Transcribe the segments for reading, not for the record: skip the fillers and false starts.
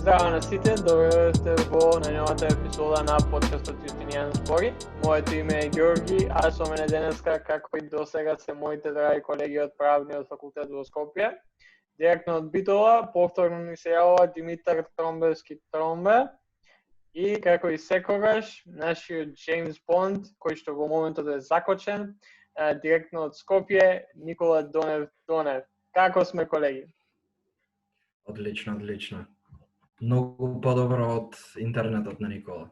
Здраво на сите, добре сте во најновата епизода на подкастот Јустинијан збори. Моето име е Ѓорги, а со мене денеска, како и досега, се моите драги колеги од Правниот факултет во Скопје. Директно од Битола, повторно ни се јавува Димитар Тромбевски Тромбе и како и секогаш, нашиот Джеймс Бонд, кој што во моментот е закочен, директно од Скопје, Никола Донев Донев. Како сме, колеги? Одлично, одлично. Многу подобро од интернетот на Никола.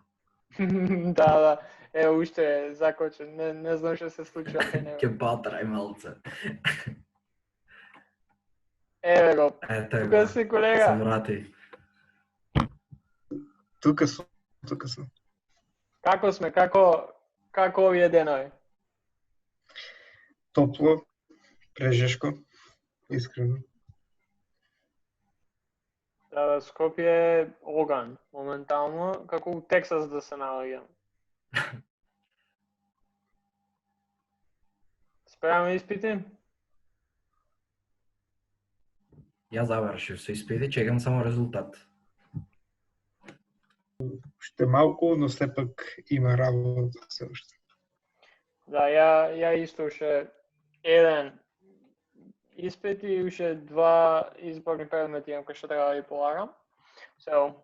Да, е уште е закочен, не знам што се случува кај него. Ќе батрај малце. Еве го. Ете Тука го. си, колега. Се врати. Тука сум. Како сме? Како овие денови? Топло, прежешко, искрено. Да, Скопје е оган, моментално, како у Тексас да се наоѓам. Справаме испити? Ја завршив со испити, чекам само резултат. Уште малку, но сепак има работа се уште. Да, ја исто уште еден испит и уште два изборни предмети имам кои што треба да ги полагам. So,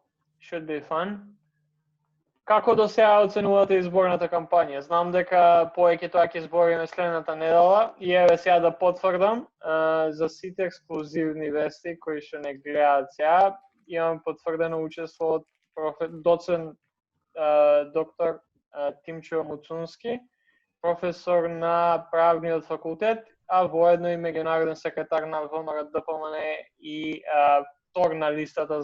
should be fun. Како до сега оценувате изборната кампања? Знам дека повеќе тоа ќе збориме следната недела и еве сега да потврдам за сите ексклузивни вести кои што не гледаат сега, имам потврдено учество од доцент доктор Тимчо Муцунски, професор на Правниот факултет, а воедно и меѓународен секретар на ВМРО-ДПМН и втор на листата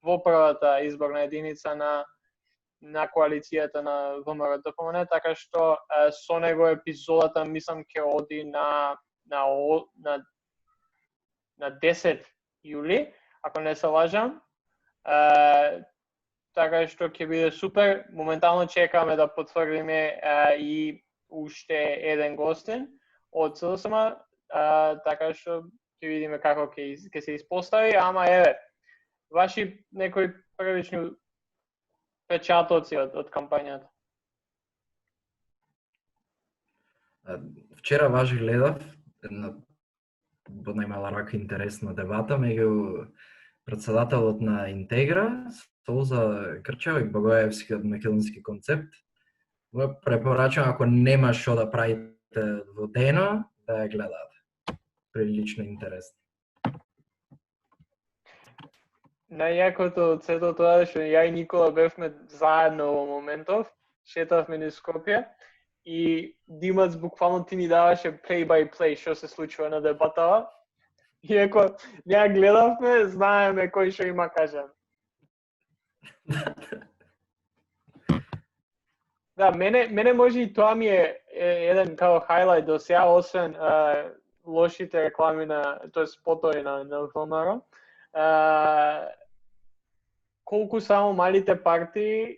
во првата изборна единица на коалицијата на ВМРО-ДПМН, така што со него епизодата мислам ќе оди на 10 јули, ако не се лажам. Така што ќе биде супер. Моментално чекаме да потврдиме и уште еден гостин од СДСМ, така што ќе видиме како ќе се испостави, ама еве, ваши некои првични печатоци од кампањата. Вчера важи гледав една поднајмала рака интересна дебата меѓу председателот на Интегра, Солза Крчева и Богоевски од Македонски концепт. Го препорачувам ако нема што да правите во дено, да ја гледате. Прилично интересно. Најакото од сето тоа е што ја и Никола бевме заедно во моментов, шетавме низ Скопје и Димац буквално ти ни даваше play by play што се случува на дебатава. Иако ја гледавме, знаеме кој што има кажан. Да, мене може и тоа ми е еден као хайлайт до сега, освен лошите реклами тој спотови на ВМРО. Колку само малите партии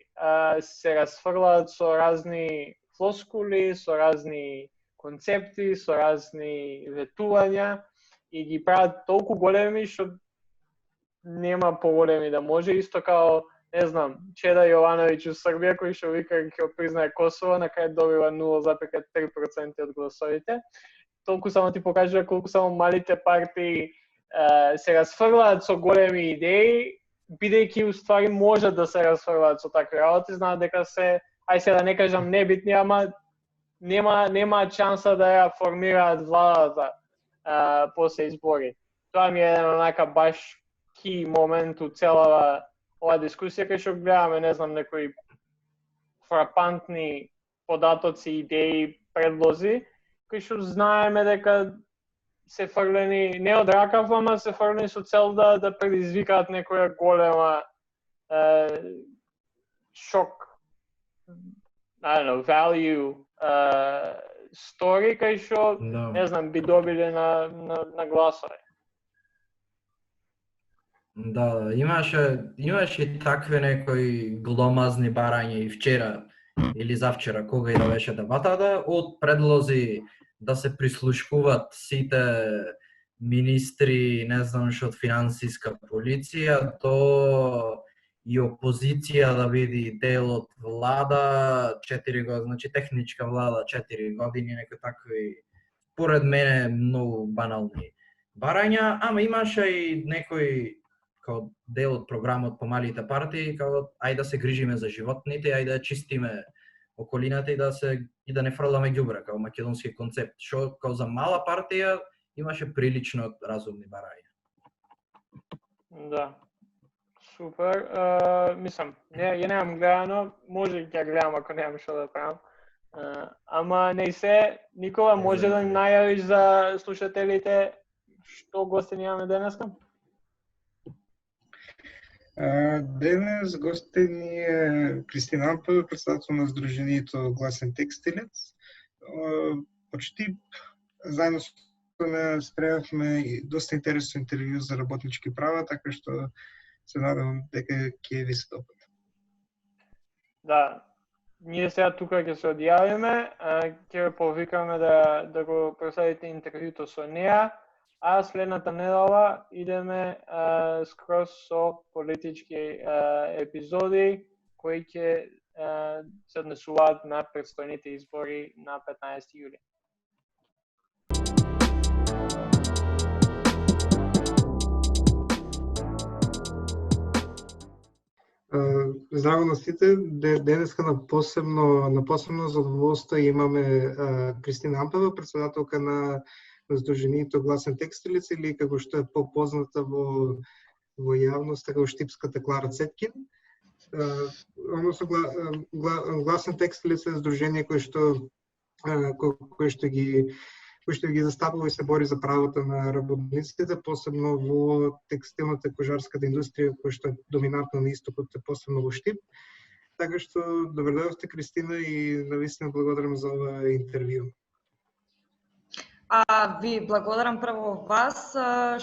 се расфрлаат со разни флоскули, со разни концепти, со разни ветувања и ги прават толку големи што нема поголеми да може, исто као не знам, Чеда Јовановиќ у Србија кој што вика ќе признае Косово, на крај добива 0,3% од гласовите. Толку само ти покажува колку само малите партии се расфрлаат со големи идеи, бидејќи уствари можат да се расфрлаат со такви работи, знаат дека се, ај сега да не кажам небитни, ама нема шанса да ја формираат владата после избори. Тоа ми е еден онака баш ки момент у целава ова дискусија, кај што гледаме, не знам, некои фрапантни податоци, идеи, предлози, кои што знаеме дека се фрлени не од ракав, ама се фрлени со цел да предизвикаат некоја голема шок, I don't know, value story, кај што, не знам, би добиле на гласове. Да, имаше такви некои гломазни барања и вчера или завчера, кога и да беше дебатата, од предлози да се прислушкуваат сите министри, не знам што од финансиска полиција, до и опозиција да биде дел од влада 4 години, значи техничка влада 4 години, некои такви, поред мене, многу банални барања, ама имаше и некој као дел од програмот по малите партии, као ајде да се грижиме за животните, ајде да чистиме околината и да не фрламе ѓубре, као македонски концепт, што као за мала партија имаше прилично разумни барања. Да. Супер. Мислам, ја немам гледано, може и ќе гледам ако немам што да правам. Ама не се, Никола, може да најавиш за слушателите што гости имаме денеска? Денес гости ни е Кристина Ампева, председател на Сдружението Гласен текстилец. Почти заедно со неја спремавме доста интересно интервју за работнички права, така што се надевам дека ќе ви се допадне. Да, ние сега тука ќе се одјавиме, ќе ве повикаме да го проследите интервјуто со неа, а следната недела идеме скроз со политички епизоди кои ќе се однесуваат на предстојните избори на 15 јули. Здраво на сите, денеска на посебно задоволство имаме Кристина Ампева, председателка на Сдружението Гласен текстилец, или како што е попозната во јавноста како штипската Клара Цеткин. Гласен текстилец е здружение кое што ги застапува и се бори за правата на работниците, посебно во текстилната и кожарската индустрија, која што е доминантна на истокот, посебно во Штип. Така што, добро дојдовте, Кристина, и навистина благодарам за ова интервју. Ви благодарам прво вас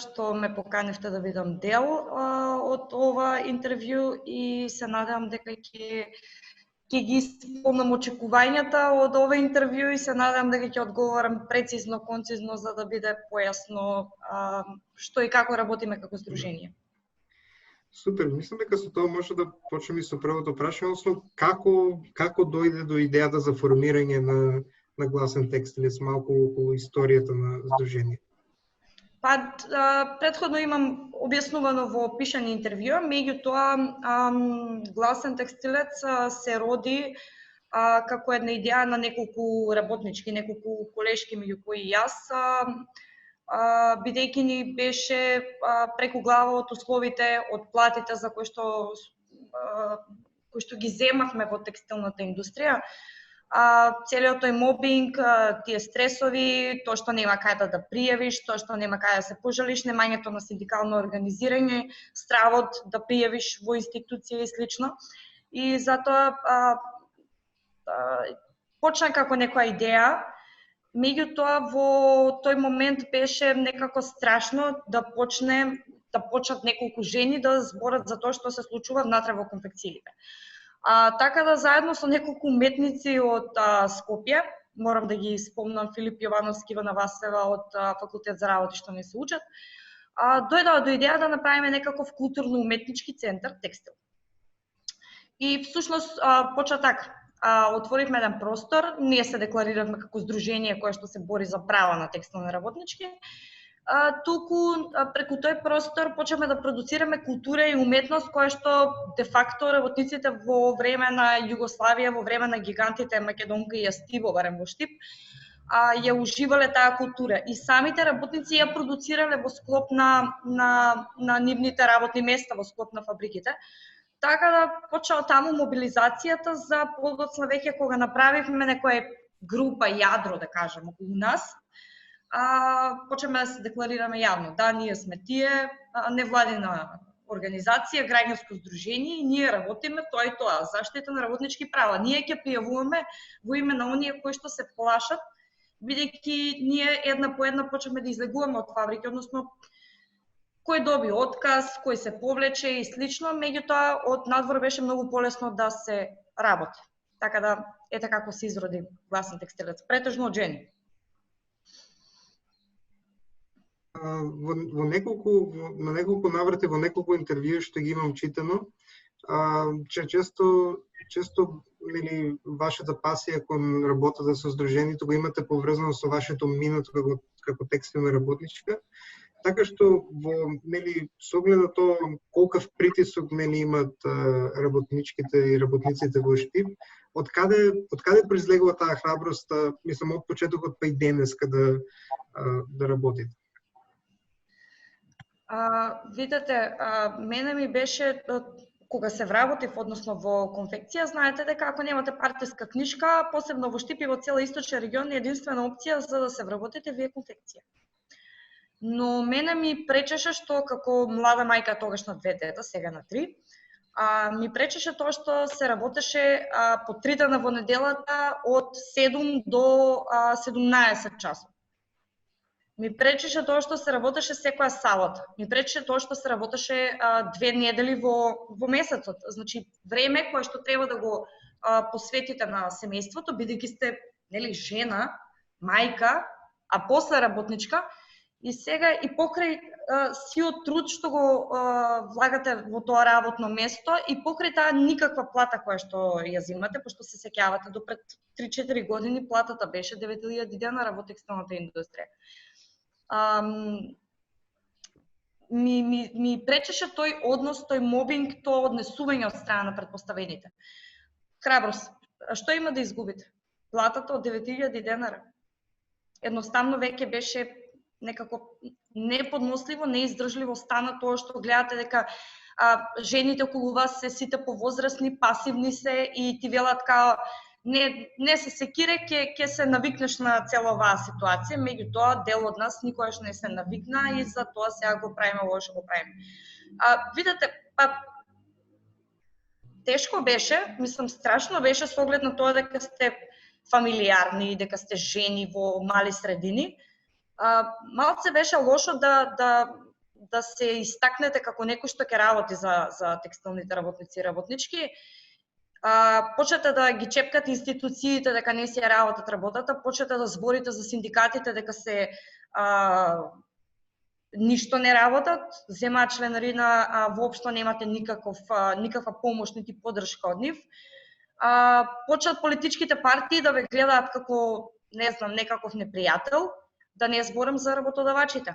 што ме поканивте да бидам дел од ова интервју и се надевам дека ќе ги исполнам очекувањата од ова интервју и се надевам дека ќе одговорам прецизно, концизно за да биде појасно што и како работиме како здружение. Супер, мислам дека со тоа може да почнеме со првото прашање, односно како дојде до идејата за формирање на Гласен текстилец, малку околу историјата на здружението? Претходно имам објаснувано во пишани интервјуа, меѓутоа Гласен текстилец се роди како една идеја на неколку работнички, неколку колешки, меѓу кои јас, бидејќи ни беше преку глава од условите, од платите за кои што ги земавме во текстилната индустрија. Целиот тој мобинг, тие стресови, тоа што нема каде да пријавиш, тоа што нема каде да се пожалиш, немањето на синдикално организирање, стравот да пријавиш во институција и слично. И затоа почна како некоја идеја, меѓутоа во тој момент беше некако страшно да почнат неколку жени да зборат за тоа што се случува внатре во конфекциите. Така да заедно со неколку уметници од Скопје, морам да ги спомнам Филип Јовановски, Ивана Васева од Факултет за работи што не се учат, дојдоа до идеја да направиме некаков културно-уметнички центар текстил. И всушност почна така. Отворивме еден простор, ние се деклариравме како здружение кое што се бори за права на текстилни работнички. Туку преку тој простор почнавме да продуцираме култура и уметност која што де факто работниците во време на Југославија, во време на гигантите Македонка и Јастиво, барем во Штип, ја уживале таа култура и самите работници ја продуцирале во склоп на нивните работни места, во склоп на фабриките. Така да почнала таму мобилизацијата за подоцна веќе кога направивме некоја група, јадро да кажем, околу нас. Почнеме да се декларираме јавно. Да, ние сме тие невладина организација, граѓанско здружение и ние работиме тоа и тоа, заштита на работнички права. Ние ќе пријавуваме во име на оние кои што се плашат, бидејќи ние една по една почнеме да излегуваме од фабрики, односно кој доби отказ, кој се повлече и слично, меѓутоа од надвор беше многу полесно да се работи. Така да ете како се изроди Гласен текстилец, претежно од жени. на неколку наврати, во неколку интервју што ги имам читано, че често нели вашата пасија кон работата со здружението го имате поврзано со вашето минато како текстилна работничка, така што нели со оглед на тоа колкав притисок нели имат работничките и работниците во Штип, од каде произлегува таа храброст, мислам од почетокот па и денеска да работите? Видете, мене ми беше кога се вработив, односно во конфекција, знаете дека ако немате партиска книжка, посебно во Штип и во цела источен регион, единствена опција за да се вработите вие конфекција. Но мене ми пречеше што како млада мајка тогаш на 2 дета, сега на 3, ми пречеше тоа што се работеше по 3 дена во неделата од 7 до 17 часот. Ми пречеше тоа што се работеше секоја сабота. Ми пречеше тоа што се работеше 2 недели во месецот. Значи, време кое што треба да го посветите на семејството, бидејќи сте нели жена, мајка, а после работничка, и сега и покрај сиот труд што го влагате во тоа работно место и покрај таа никаква плата која што ја зимате, пошто се сеќавате до пред 3-4 години платата беше 9000 денара во текстилната индустрија. Ми пречеше тој однос, тој мобинг, тоа однесување од страна на предпоставените. Храброст. Што има да изгубите? Платата од 9000 денара. Едноставно веќе беше некако неподносливо, неиздржливо стана тоа што гледате дека жените околу вас се сите повозрасни, пасивни се и ти велат као не се секире, ќе се навикнеш на цела оваа ситуација, меѓутоа дел од нас никогаш не се навикна и за тоа сега го правиме ова што го правиме. Видете, тешко беше, мислам страшно беше со оглед на тоа дека сте фамилиарни, дека сте жени во мали средини. Малце беше лошо да се истакнете како некој што ќе работи за текстилните работници и работнички. Почнете да ги чепкате институциите дека не си ја работат работата, почнете да зборите за синдикатите дека се ништо не работат, земаат членарина, воопшто немате никаква помош нити поддршка од нив. Почнат политичките партии да ве гледаат како, не знам, некаков непријател, да не зборам за работодавачите,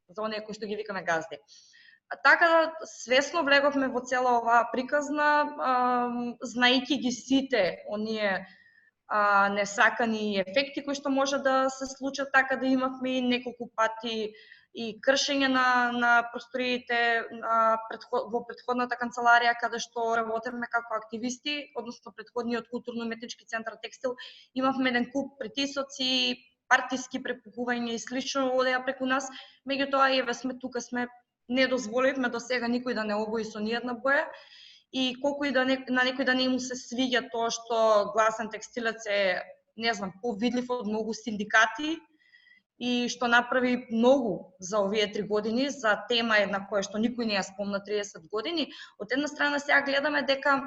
за оние кои што ги викаме газди. Така да свесно влеговме во цела оваа приказна, знаејќи ги сите оние несакани ефекти кои што може да се случат, така да имавме и неколку пати и кршење на просториите во претходната канцеларија каде што работевме како активисти, односно претходниот културно-уметнички центар Текстил, имавме еден куп притисоци, партиски препукувања и слично одеа преку нас, меѓутоа еве сме тука, не дозволивме до сега никој да не обои со ниједна боја и колку и на некој да не му се свиѓа тоа што гласен текстилец е, не знам, повидлив од многу синдикати и што направи многу за овие 3 години, за тема една која што никој не ја спомна 30 години, од една страна сега гледаме дека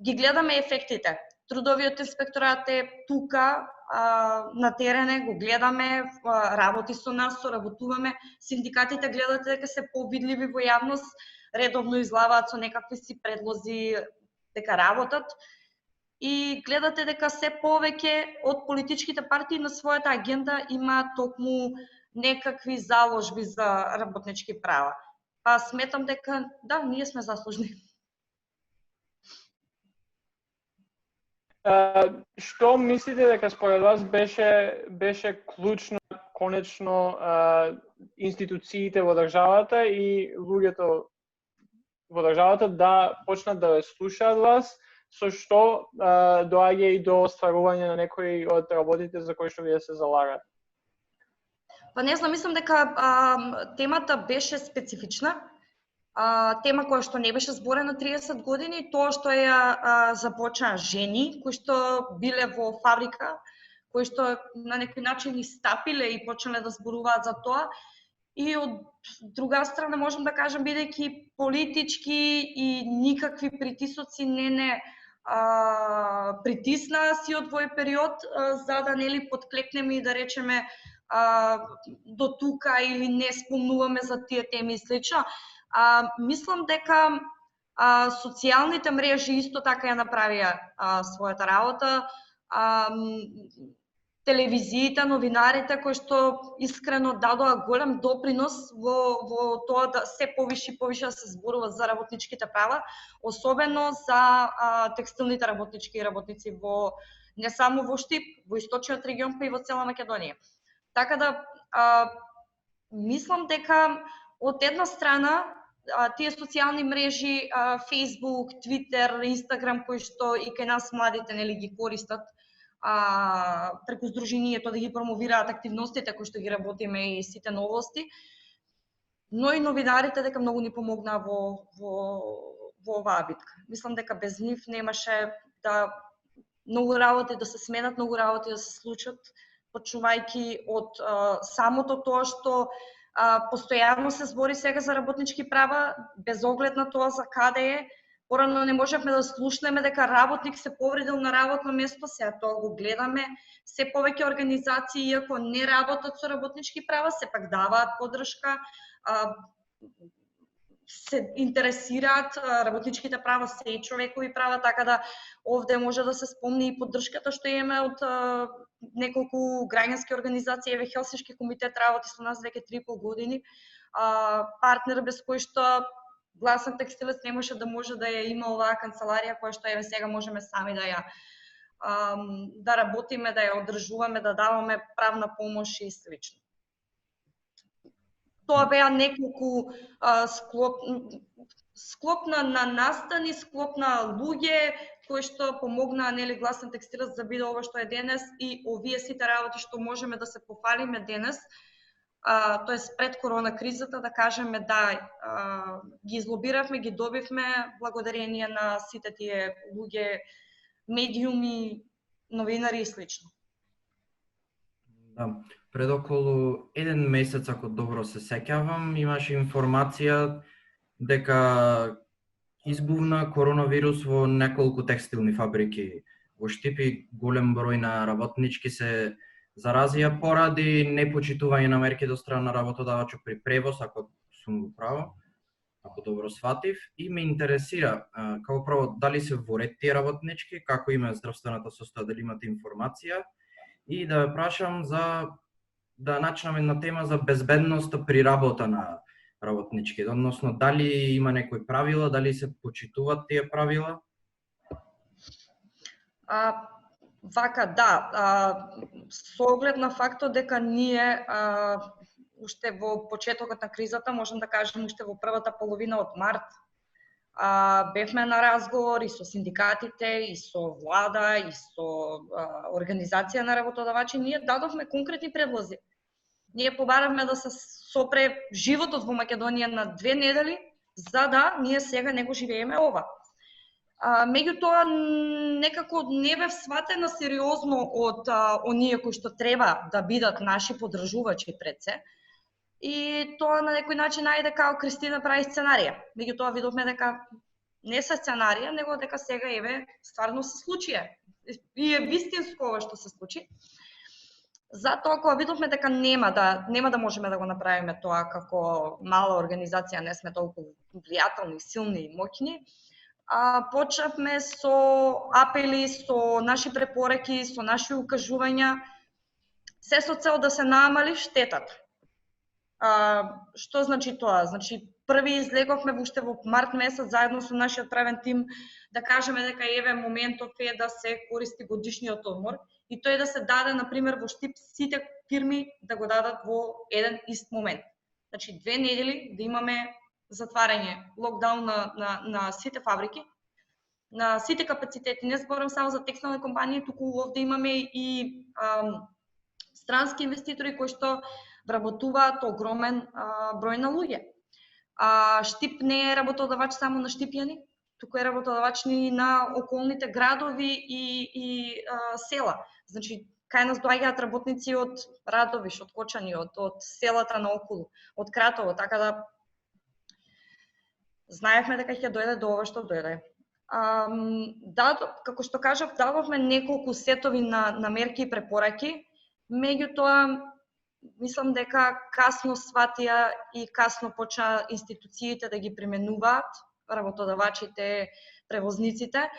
ги гледаме ефектите. Трудовиот инспекторат е тука, на терене, го гледаме, работи со нас, соработуваме, синдикатите гледате дека се повидливи во јавност, редовно излаваат со некакви си предлози дека работат и гледате дека се повеќе од политичките партии на својата агенда има токму некакви заложби за работнички права. Па сметам дека да, ние сме заслужни. Што мислите дека според вас беше клучно конечно институциите во државата и луѓето во државата да почнат да слушаат вас, со што доаѓа и до остварување на некои од работите за кои што вие се залагате? Па не знам, мислам дека темата беше специфична. Тема која што не беше зборена 30 години, тоа што ја започнаа жени, кои што биле во фабрика, кои што на некој начин истапиле и почнале да зборуваат за тоа. И од друга страна можам да кажам, бидејќи политички и никакви притисоци не притиснаа си од овој период, за да нели подклекнеме и да речеме до тука или не спомнуваме за тие теми и слично. Мислам дека социјалните мрежи исто така ја направија својата работа. Телевизиите, новинарите кои што искрено дадоа голем допринос во тоа да се повише и повише да се зборува за работничките права, особено за текстилните работнички и работници не само во Штип, во источниот регион, па и во цела Македонија. Така да мислам дека од една страна тие социјални мрежи, Facebook, Twitter, Instagram кои што и кај нас младите нели ги користат преку здруженијето да ги промовираат активностите кои што ги работиме и сите новости, но и новинарите дека многу ни помогнаа во оваа битка. Мислам дека без нив немаше многу работи да се сменат, многу работи да се случат, почнувајќи од самото тоа што постојано се збори сега за работнички права, без оглед на тоа за каде е. Порано не можевме да слушнеме дека работник се повредил на работно место, сега тоа го гледаме. Се повеќе организации, иако не работат со работнички права, сепак даваат поддршка, се интересираат, работничките права се и човекови права, така да овде може да се спомни и поддршката што имаме од неколку граѓански организации. Еве Хелсиншки комитет работи со нас веќе 3,5 години, партнер без кој што Гласен текстилец не може да ја има оваа канцеларија која што еве сега можеме сами да работиме, да ја одржуваме, да даваме правна помош и слично. Тоа беа неколку склоп на настани, склоп на луѓе кои што помогнаа нели Гласен текстилец да биде ова што е денес и овие сите работи што можеме да се пофалиме денес. Тоест пред корона кризата, да кажеме ги излобиравме, ги добивме благодарение на сите тие луѓе, медиуми, новинари и слично. Да, пред околу 1 месец, ако добро се сеќавам, имаше информација дека избувна коронавирус во неколку текстилни фабрики во Штип и голем број на работнички се заразија поради непочитување на мерки до страна на работодавачот при превоз, ако сум го право, ако добро сватив, и ме интересира како право дали се во ред тие работнички, како има здравствената состојба, дали имате информација, и да ве прашам да начнеме на тема за безбедноста при работа на работнички, односно дали има некои правила, дали се почитуваат тие правила? Вака, да, со оглед на фактот дека ние уште во почетокот на кризата, можам да кажем уште во првата половина од март, бевме на разговор и со синдикатите, и со влада, и со организација на работодавачи, ние дадовме конкретни предлози. Ние побаравме да се сопре животот во Македонија на 2 недели, за да ние сега не го живееме ова. Меѓутоа, некако не бев сватена сериозно од оние кои што треба да бидат наши поддржувачи пред се. И тоа на некој начин ајде као Кристина прави сценарија. Меѓутоа видовме дека не се сценарија, него дека сега еве стварно се случија. И е вистинско ова што се случи. Затоа кога видовме дека нема да можеме да го направиме тоа како мала организација, не сме толку влијателни, силни и моќни, почнавме со апели, со наши препораки, со наши укажувања, се со цел да се намали штетата. Што значи тоа? Значи, први излеговме уште во март месец заедно со нашиот правен тим да кажеме дека еве моментот е да се користи годишниот одмор и тој да се даде, например, во Штип сите фирми да го дадат во еден ист момент. Значи, 2 недели да имаме затварање, локдаун на сите фабрики, на сите капацитети. Не зборам само за текстилни компании, туку овде имаме и странски инвеститори кои што вработуваат огромен број на луѓе. Штип не е работодавач само на штипјани, туку е работодавач и на околните градови и села. Значи, кај нас доаѓаат работници од Радовиш, од Кочани, од селата наоколу, од Кратово, така да знаевме дека ќе дојде до ова што дојде. Како што кажав, дадовме неколку сетови на мерки и препораки, меѓутоа мислам дека касно сватија и касно почна институциите да ги применуваат, работодавачите, превозниците.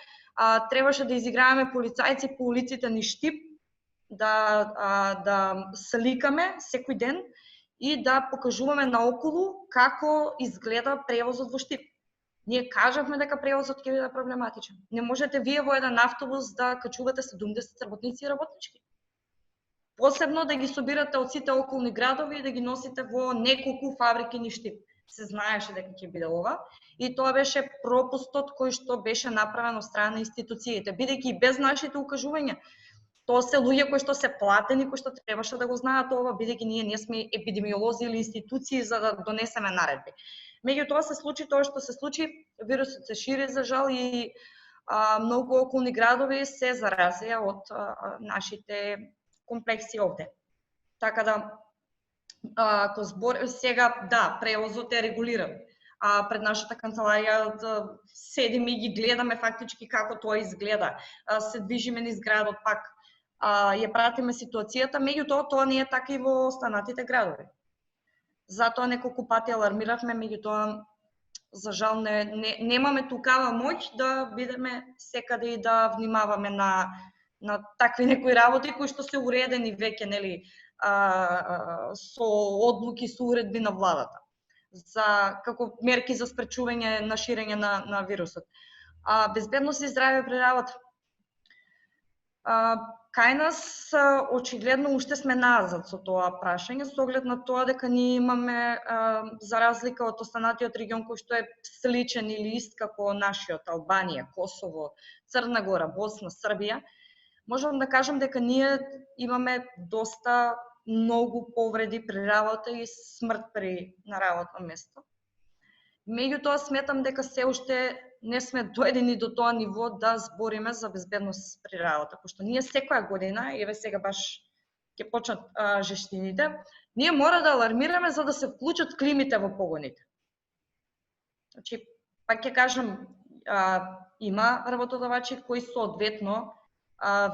Требаше да изиграваме полицајци по улиците ни Штип, да сликаме секој ден и да покажуваме наоколу како изгледа превозот во Штип. Ние кажавме дека превозот ќе биде проблематичен. Не можете вие во еден автобус да качувате 70 работници и работнички. Посебно да ги собирате од сите околни градови и да ги носите во неколку фабрики ни Штип. Се знаеше дека ќе биде ова и тоа беше пропустот кој што беше направен од страна на институциите, бидејќи без нашите укажувања. Тоа се луѓе кои што се платени, кои што требаше да го знаат ова, бидејќи ние не сме епидемиолози или институции за да донесеме наредби. Меѓутоа се случи тоа што се случи, вирусот се шири за жал и многу околни градови се заразија од нашите комплекси овде. Така да, ако сега, да, превозот е регулиран. Пред нашата канцеларија седиме и ги гледаме фактички како тоа изгледа. Се движиме низ градот пак. Ја пратиме ситуацијата, меѓутоа тоа не е така и во останатите градови. Затоа неколку пати алармиравме, меѓутоа за жал немаме тукава моќ да бидеме секаде и да внимаваме на такви некои работи кои што се уредени веќе, нели, со одлуки, со уредби на владата за како мерки за спречување на ширење на вирусот. Безбедност и здравје при работа. Кај нас очигледно уште сме назад со тоа прашање, со оглед на тоа дека ние имаме, за разлика од останатиот регион кој што е сличен или ист како нашиот, Албанија, Косово, Црна Гора, Босна, Србија, можам да кажам дека ние имаме доста многу повреди при работа и смрт на работно место. Меѓутоа сметам дека се уште не сме доедени до тоа ниво да збориме за безбедност при работа, пошто ние секоја година, еве сега баш ќе почнат жештините, ние мора да алармираме за да се вклучат климите во погоните. Значи, пак ќе кажам, има работодавачи кои соодветно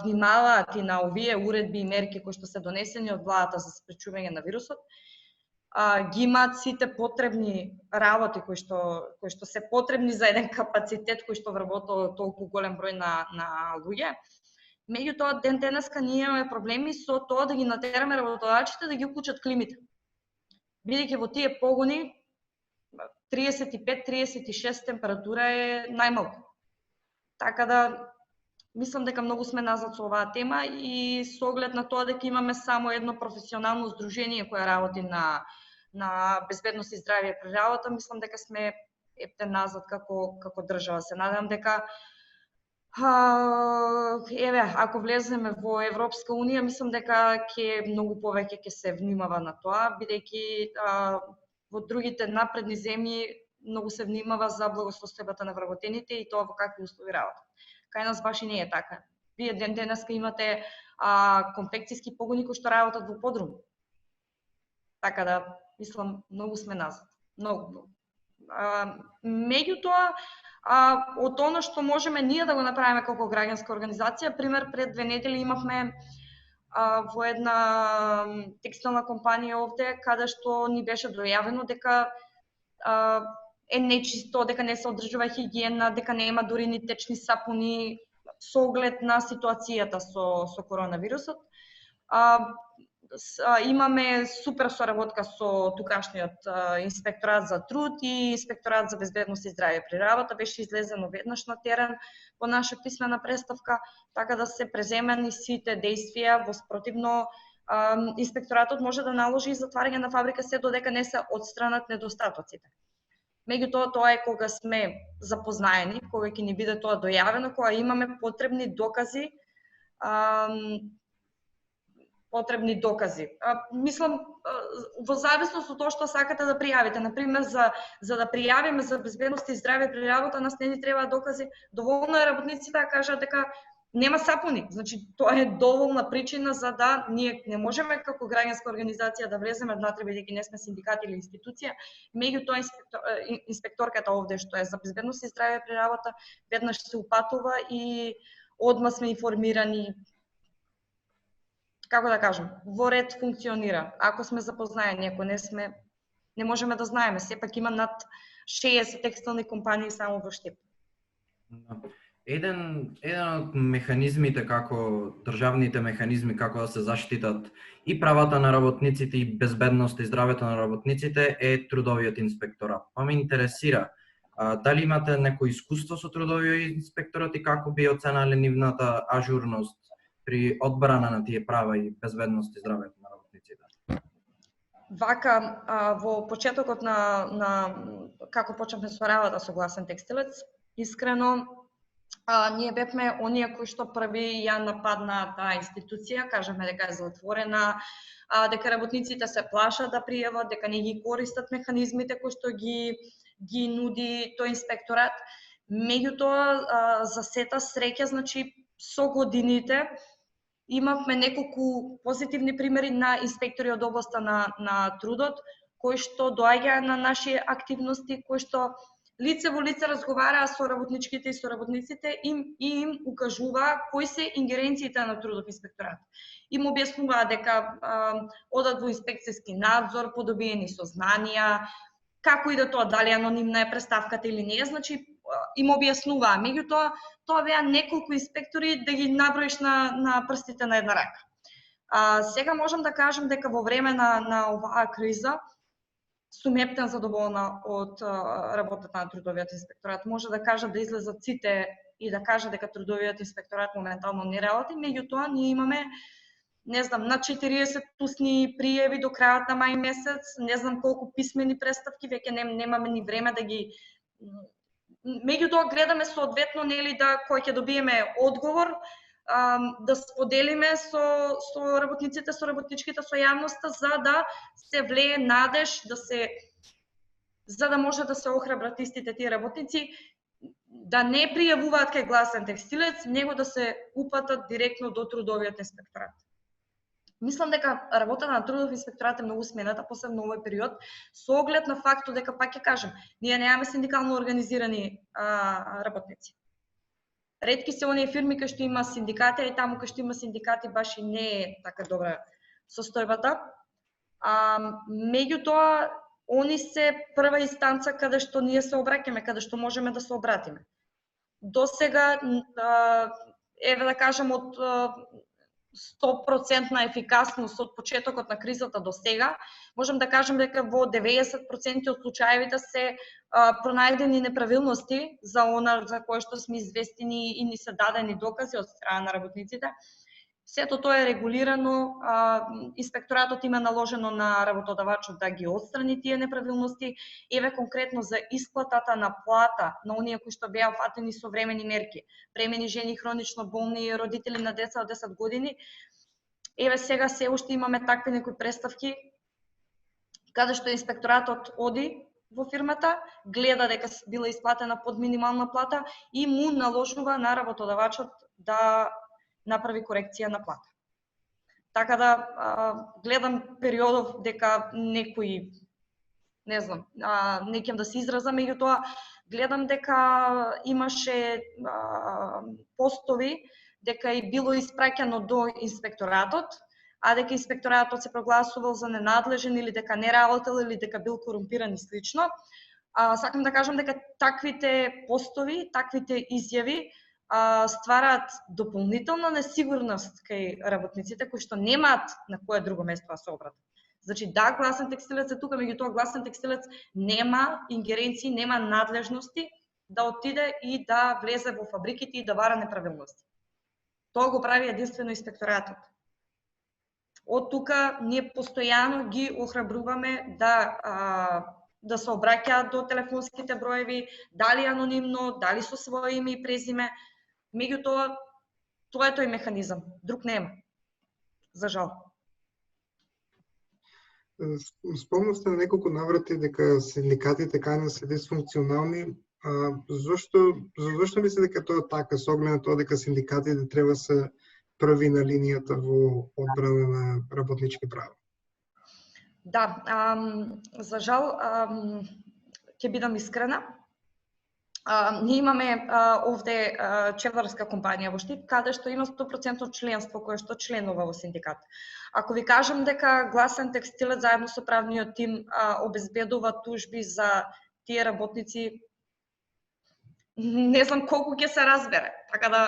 внимаваат и на овие уредби и мерки кои што се донесени од владата за спречување на вирусот, ги имаат сите потребни работи кои што се потребни за еден капацитет кој што вработува толку голем број на луѓе. Меѓутоа ден денеска ние имаме проблеми со тоа да ги натераме работодавачите да ги уклучат климите. Бидејќи во тие погони 35-36 температура е најмалку. Така да мислам дека многу сме назад со оваа тема и со оглед на тоа дека имаме само едно професионално здружение кое работи на безбедност и здравје при работа, мислам дека сме назад како држава. Се надам дека ако влеземе во Европска унија, мислам дека многу повеќе ќе се внимава на тоа, бидејќи во другите напредни земји многу се внимава за благосостојбата на вработените и тоа во какви услови работат. Кај нас баш и не е така. Вие ден денеска имате конфекцијски погони кои што работат во подруми. Така да, мислам, многу сме назад. Многу. Меѓутоа, од оно што можеме ние да го направиме како граѓанска организација, пример, пред 2 недели имавме во една текстилна компанија овде, каде што ни беше дојавено дека е нечисто, дека не се одржува хигиена, дека нема дури ни течни сапуни со оглед на ситуацијата со коронавирусот. Имаме супер соработка со тукашниот инспекторат за труд и инспекторат за безбедност и здравје при работа. Беше излезено веднаш на терен по наша писмена представка, така да се преземени сите действија, во спротивно инспекторатот може да наложи затварање на фабрика се додека не се отстранат недостатоците. Меѓутоа, тоа е кога сме запознаени, кога ќе ни биде тоа дојавено, кога имаме потребни докази, Мислам, во зависност од тоа што сакате да пријавите. Например, за да пријавиме за безбедност и здравје при работа, нас не ни треба докази. Доволно е работниците да кажат дека нема сапуни. Значи, тоа е доволна причина за да ние не можеме како граѓанска организација да влеземе внатре, бидејќи не сме синдикат или институција. Меѓутоа, инспекторката овде што е за безбедност и здравје при работа, веднаш се упатува и одма сме информирани како да кажем, во ред функционира. Ако сме запознаени, ако не сме, не можеме да знаеме. Сепак има над 60 текстилни компании само во Штип. Еден од механизмите како државните механизми како да се заштитат и правата на работниците и безбедноста и здравето на работниците е трудовиот инспекторат. Па ме интересира дали имате некој искуство со трудовиот инспекторат и како би оценали нивната ажурност при одбрана на тие права и безбедност и здравето на работниците? Вака, во почетокот на како почнавме со работа со Гласен текстилец, искрено ние бевме оние кои што први ја нападна таа институција, кажеме дека е затворена, дека работниците се плашат да пријават, дека не ги користат механизмите кои што ги нуди тој инспекторат. Меѓутоа, за сета среќа, значи со годините имавме неколку позитивни примери на инспектори од областа на трудот, кои што доаѓаа на наши активности, кои што лице во лице разговараа со работничките и со работниците и им укажуваа кои се ингеренциите на трудов инспекторат. Им објаснуваа дека одат во инспекцијски надзор, подобиени сознанија, како и да тоа, дали анонимна е преставката или не е, значи им објаснуваа. Меѓутоа, тоа беа неколку инспектори да ги наброиш на прстите на една рака. Сега можам да кажам дека во време на оваа криза сум ептен задоволна од работата на трудовиот инспекторат. Може да кажа да излезат сите и да кажа дека трудовиот инспекторат моментално не работи, меѓутоа ние имаме не знам, на 40 устни пријави до крајот на мај месец, не знам колку писмени преставки, веќе немаме ни време да ги... Меѓутоа гледаме соодветно, нели, да кој ќе добиеме одговор, да споделиме со работниците, со работничките, со јавноста, за да се влее надеж, за да може да се охрабрат истите тие работници, да не пријавуваат кај Гласен текстилец, него да се упатат директно до трудовиот инспекторат. Мислам дека работата на трудов инспекторат е многу смената, посебно овој период, со оглед на фактот дека, пак ќе кажем, ние немаме синдикално организирани работници. Ретки се оние фирми кои што има синдикати, и таму кои што има синдикати баш и не е така добра состојбата. Меѓутоа, они се прва инстанца каде што ние се обраќаме, каде што можеме да се обратиме. До сега, еве да кажем, од 100% ефикасност од почетокот на кризата до сега, можам да кажам дека во 90% од случаевите се пронајдени неправилности за она за кое што сме известени и ни се дадени докази од страна на работниците. Сето тоа е регулирано, инспекторатот има наложено на работодавачот да ги отстрани тие неправилности. Еве конкретно за исплатата на плата на оние кои што беа фатени со времени мерки, бремени жени, хронично болни, родители на деца од 10 години. Еве сега се уште имаме такви некои преставки каде што инспекторатот оди во фирмата, гледа дека била исплатена под минимална плата и му наложува на работодавачот да направи корекција на плата. Така да гледам периодов дека некои, не знам, не ќе да се изразам, меѓутоа гледам дека имаше постови, дека и било испраќано до инспекторатот, а дека инспекторатот се прогласувал за ненадлежен или дека не работел или дека бил корумпиран и слично. Сакам да кажам дека таквите постови, таквите изјави ствараат дополнителна несигурност кај работниците кои што немаат на кое друго место да се обратат. Значи да, Гласен текстилец е тука, меѓутоа Гласен текстилец нема ингеренции, нема надлежности да отиде и да влезе во фабриките и да вара неправилности. Тоа го прави единствено инспекторатот. Од тука ние постојано ги охрабруваме да се обраќаат до телефонските броеви, дали анонимно, дали со свое име и презиме. Меѓутоа, тоа е тој механизам, друг нема, за жал. Спомнавте на неколку наврати дека синдикатите кај се дисфункционални. Зошто мислите дека тоа така, со оглед на тоа дека синдикатите треба се први на линијата во одбрана на работнички права? Да, за жал, ќе бидам искрена. ние имаме овде чеварска компанија во Штип, каде што има 100% членство кое што членува во синдикат. Ако ви кажам дека Гласен текстилец заедно со правниот тим обезбедува тужби за тие работници, не знам колку ќе се разбере. Така да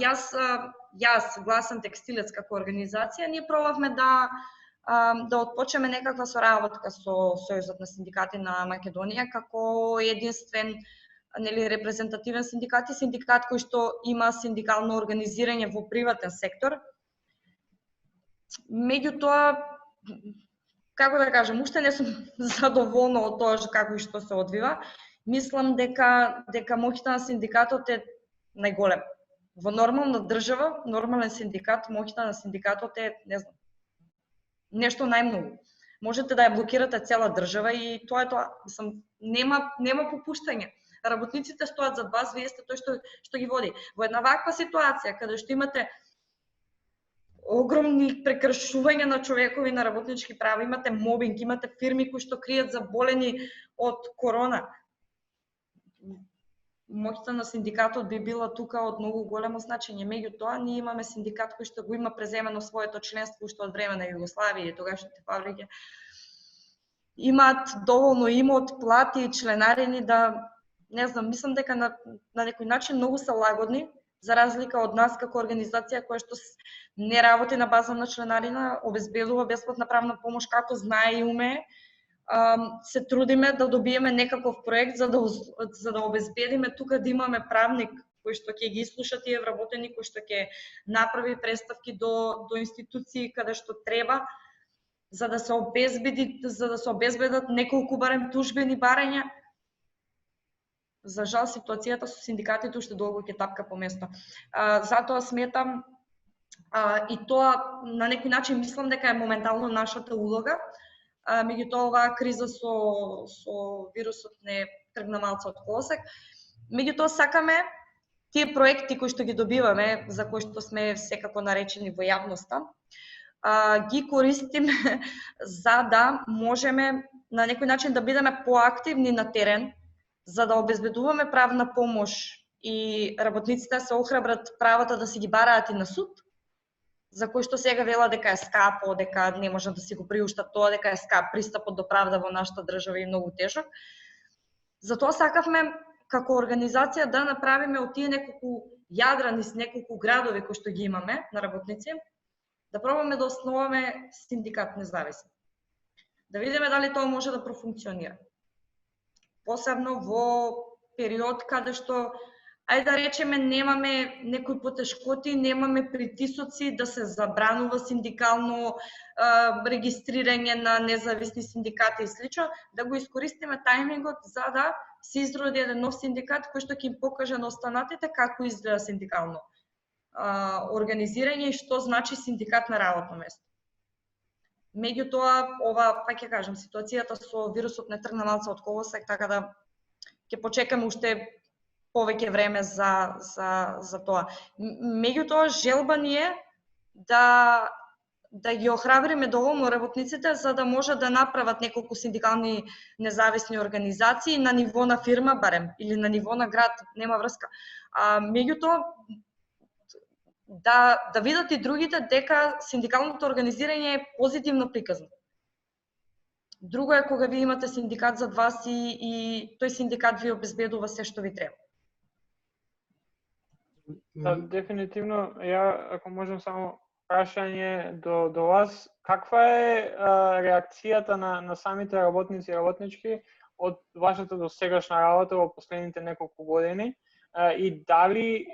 јас Гласен текстилец како организација, ние пробавме да отпочнеме некаква соработка со Сојузот на синдикати на Македонија како единствен репрезентативен синдикат и синдикат кој што има синдикално организирање во приватен сектор. Меѓутоа, како да кажам, уште не сум задоволна од тоа како и што се одвива. Мислам дека моќта на синдикатот е најголем. Во нормална држава, нормален синдикат, моќта на синдикатот е, не знам, нешто најмногу. Можете да ја блокирате цела држава и тоа е тоа. Мислам, нема попуштање. Работниците стоат зад вас, вие сте тој што ги води. Во една ваква ситуација, каде што имате огромни прекршувања на човекови, на работнички права, имате мобинг, имате фирми кои што кријат заболени од корона, моќта на синдикатот би била тука од многу големо значење. Меѓутоа, ние имаме синдикат кој што го има преземено своето членство уште од време на Југославија и тогашните фабрики. Имаат доволно имот, плати и членарини да, не знам, мислам дека на некој начин многу се лагодни, за разлика од нас како организација која што не работи на база на членарина, обезбедува бесплатна правна помош како знае и умее. Се трудиме да добиеме некаков проект за да обезбедиме тука да имаме правник кој што ќе ги слуша тие вработени, кој што ќе направи представки до институции каде што треба, за да се обезбедат неколку барем тужбени барања. За жал, ситуацијата со синдикатите уште долго ќе тапка по место. Затоа сметам, и тоа на некој начин мислам дека е моментално нашата улога, меѓутоа оваа криза со вирусот не тргна малце од колосек. Меѓутоа сакаме тие проекти кои што ги добиваме, за кои што сме секако наречени во јавноста, ги користиме за да можеме на некој начин да бидеме поактивни на терен, за да обезбедуваме правна помош и работниците се охрабрат правата да си ги бараат и на суд, за кој што сега вела дека е скапо, дека не можат да си го приуштат тоа, дека е скап пристапот до правда во нашата држава и многу тежок. Затоа сакавме како организација да направиме од тие неколку јадра низ неколку градови кои што ги имаме на работници, да пробаме да основаме синдикат независен. Да видиме дали тоа може да профункционира. Посебно во период каде што, ајде да речеме, немаме некои потешкоти, немаме притисоци да се забранува синдикално регистрирање на независни синдикати и слично, да го искористиме тајмингот за да се изроди еден нов синдикат кој што ќе им покаже на останатите како изгледа синдикално организирање и што значи синдикат на работно место. Меѓутоа, пак ќе кажам, ситуацијата со вирусот не тргна малце од колосек, така да ќе почекаме уште повеќе време за тоа. Меѓутоа, желба ни е да ги охрабриме доволно работниците за да може да направат неколку синдикални независни организации на ниво на фирма барем или на ниво на град, нема врска. Меѓутоа, да видат и другите дека синдикалното организирање е позитивно приказно. Друго е кога ви имате синдикат зад вас и тој синдикат ви обезбедува се што ви треба. Дефинитивно, ако можам само прашање до вас, каква е реакцијата на самите работници и работнички од вашата досегашна работа во последните неколку години и дали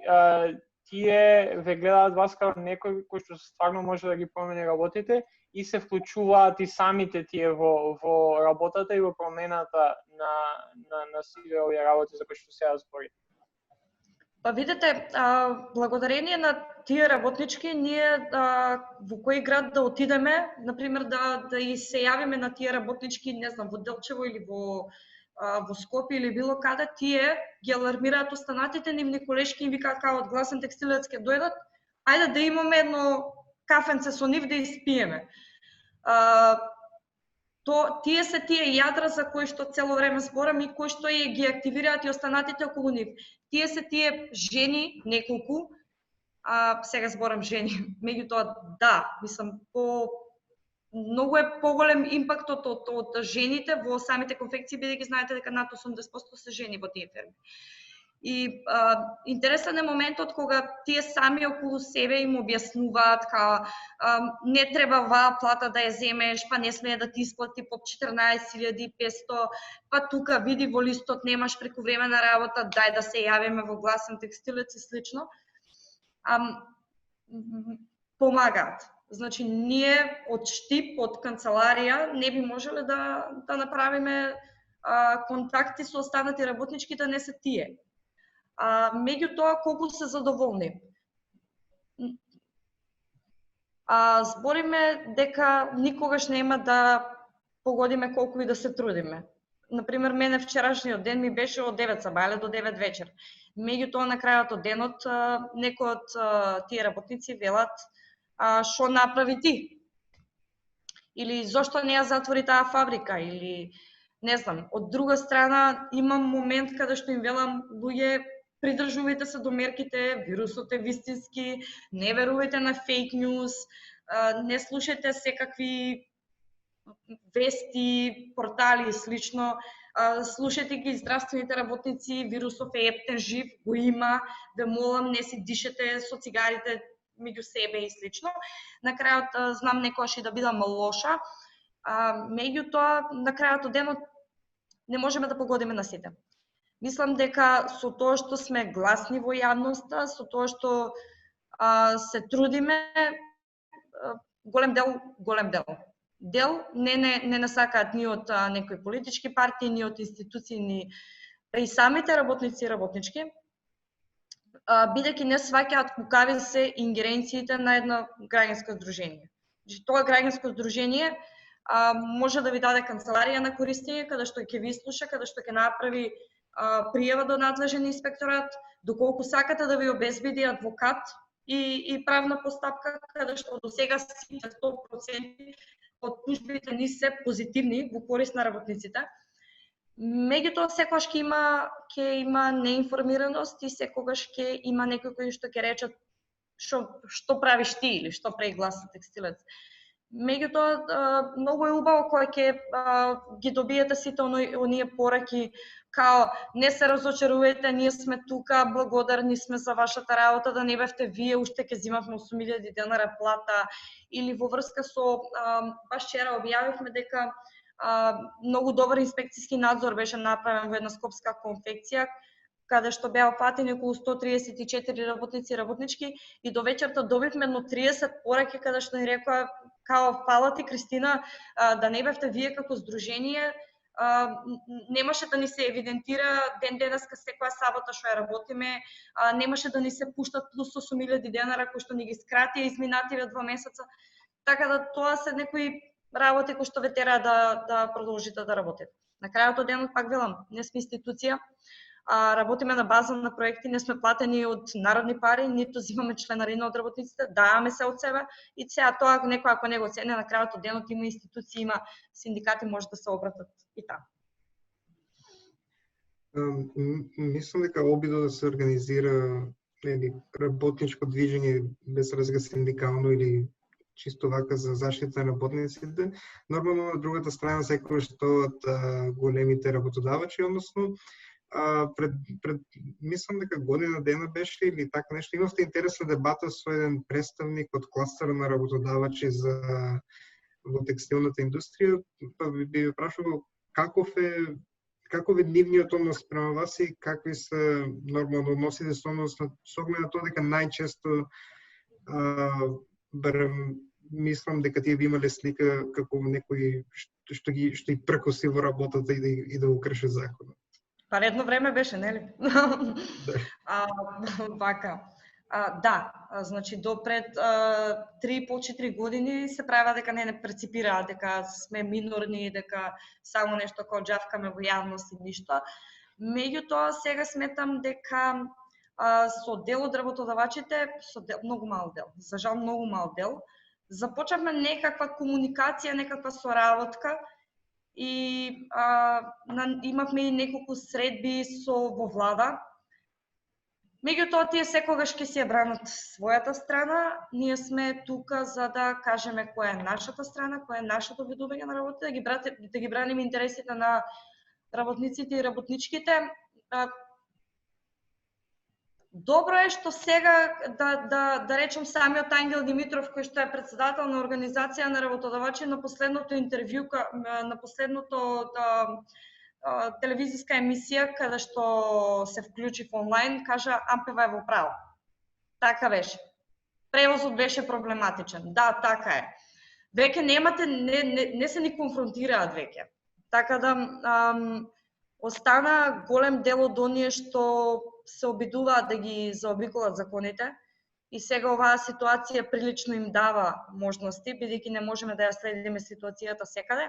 тие ве гледаат вас како некој кој што стварно може да ги промени работите и се вклучуваат и самите тие во работата и во промената на сите овие работи за кои што сега зборите? Па видете, благодарение на тие работнички, ние во кој град да отидеме, например да се јавиме на тие работнички, не знам, во Делчево или во Скопје или било каде, тие ги алармираат останатите нивни колешки и викаат како од Гласен текстилец ќе дојдат, ајде да имаме едно кафенце со нив да испиеме. тие се тие јадра за кои што цело време зборам и кои што ги активираат и останатите околу нив. Тие се тие жени, неколку, сега зборам жени, меѓутоа да, мислам, многу е поголем импактот од жените во самите конфекции, бидејќи знаете дека над 80% се жени во тие ферми. И интересен е моментот кога тие сами околу себе им објаснуваат не треба ваа плата да ја земеш, па не смее да ти исплати под 14.500, па тука види во листот немаш прекувремена работа, дај да се јавиме во Гласен текстилец и слично. Помагаат. Значи, ние од штип, од канцеларија не би можеле да направиме контакти со останати работнички да не се тие. Меѓутоа, колку се задоволни. Збориме дека никогаш нема да погодиме колку и да се трудиме. Например, мене вчерашниот ден ми беше од 9 сабајле до 9 вечер. Меѓутоа, на крајот од денот, некои од тие работници велат што направи ти? Или зошто не ја затвори таа фабрика? Или, не знам, од друга страна, имам момент каде што им велам, луѓе, придржувајте се до мерките, вирусот е вистински, не верувајте на фейк ньюс, не слушајте секакви вести, портали и слично, слушајте ги здравствените работници, вирусов е ептен жив, го има, ве молам, не си дишете со цигарите меѓу себе и слично. На крајот, знам некојаш и да бидам лоша, меѓутоа, на крајот од денот не можеме да погодиме на сите. Мислам дека со тоа што сме гласни во јавноста, со тоа што се трудиме, голем дел не насакаат ни од некои политички партии, ни од институции, ни и самите работници и работнички, бидејќи не сваќаат кукави се ингеренциите на едно граѓанско здружение. Значи, тоа граѓанско здружение може да ви даде канцеларија на користење, каде што ќе ви слуша, каде што ќе направи пријава до надлежен инспекторат, доколку сакате да ви обезбеди адвокат и правна постапка, каде што до сега сите 100% од тужбите ни се позитивни во корист на работниците. Меѓутоа, секогаш ќе има неинформираност и секогаш ќе има некои кои што ќе речат што правиш ти или што прави Гласен текстилец. Меѓутоа, многу е убаво кога ќе ги добиете сите оние пораки као не се разочарувајте, ние сме тука, благодарни сме за вашата работа, да не бевте вие, уште ќе зимавме 8.000 денара плата, или во врска со баш вчера објавивме дека многу добар инспекцијски надзор беше направен во една скопска конфекција, каде што беа опатени околу 134 работници и работнички, и до вечерта добивме едно 30 пораки каде што ни рекоа као фала ти Кристина, да не бевте вие како здружение, немаше да ни се евидентира денеска секоја сабота што ја работиме, немаше да ни се пуштат плюс 8.000 денара кои што ни ги скратија изминативе 2 месеца. Така да тоа се некои работи кои што ве тера да продолжите да работите. На крајот од денот пак велам, не сме институција, работиме на база на проекти, не сме платени од народни пари, ниту зимаме членарина од работниците, даваме се од себе и сега тоа некој ако не го цени на крајот од денот има институции, има синдикати, може да се обратат и таму. Мислам дека обидот да се организира работничко движење без разлика синдикално или чисто вака за заштита на работниците, нормално на другата страна секогаш стоат големите работодавачи, односно мислам дека година дена беше или така нешто, имавте интересна дебата со еден представник од кластера на работодавачи во текстилната индустрија, па би ви прашувал каков е нивниот однос према вас и какви се нормално односите со оглед на тоа дека најчесто барем мислам дека тие би имале слика како некој што ги прекоси во работата и да го крши законот. Па редно време беше, нели? Вака. Да, значи до пред 3,5-4 години се правила дека не преципираа, дека сме минорни, дека само нешто како џавкаме во јавност и ништо. Меѓутоа, сега сметам дека со дел од работодавачите, многу мал дел, за жал многу мал дел, започнавме некаква комуникација, некаква соработка и имавме и неколку средби во влада. Меѓутоа, тие секогаш ќе си ја бранат својата страна. Ние сме тука за да кажеме која е нашата страна, која е нашето видување на работите, да ги браним интересите на работниците и работничките. Добро е што сега, да речем, самиот Ангел Димитров, кој што е председател на Организација на работодавачи, на последното интервју, на последното телевизиска емисија, каде што се вклучи в онлайн, кажа АМПВ е во право. Така беше. Превозот беше проблематичен. Да, така е. Веќе немате, не се ни конфронтираат веќе. Така да остана голем дел од оние што се обидуваат да ги заобиколат законите и сега оваа ситуација прилично им дава можности, бидејќи не можеме да ја следиме ситуацијата секаде.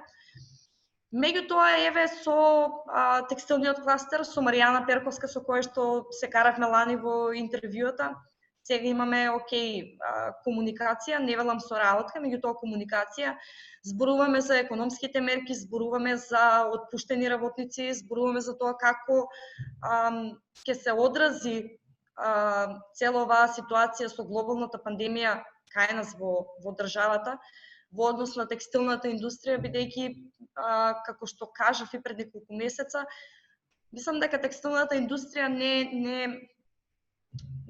Меѓутоа, еве, со текстилниот кластер, со Маријана Перковска, со која што се каравме лани во интервјуата, сега имаме комуникација, не велам со работка, меѓутоа комуникација. Зборуваме за економските мерки, зборуваме за отпуштени работници, зборуваме за тоа како ќе се одрази цела оваа ситуација со глобалната пандемија кај нас во државата, во однос на текстилната индустрија, бидејќи, како што кажав и пред неколку месеца, мислам дека текстилната индустрија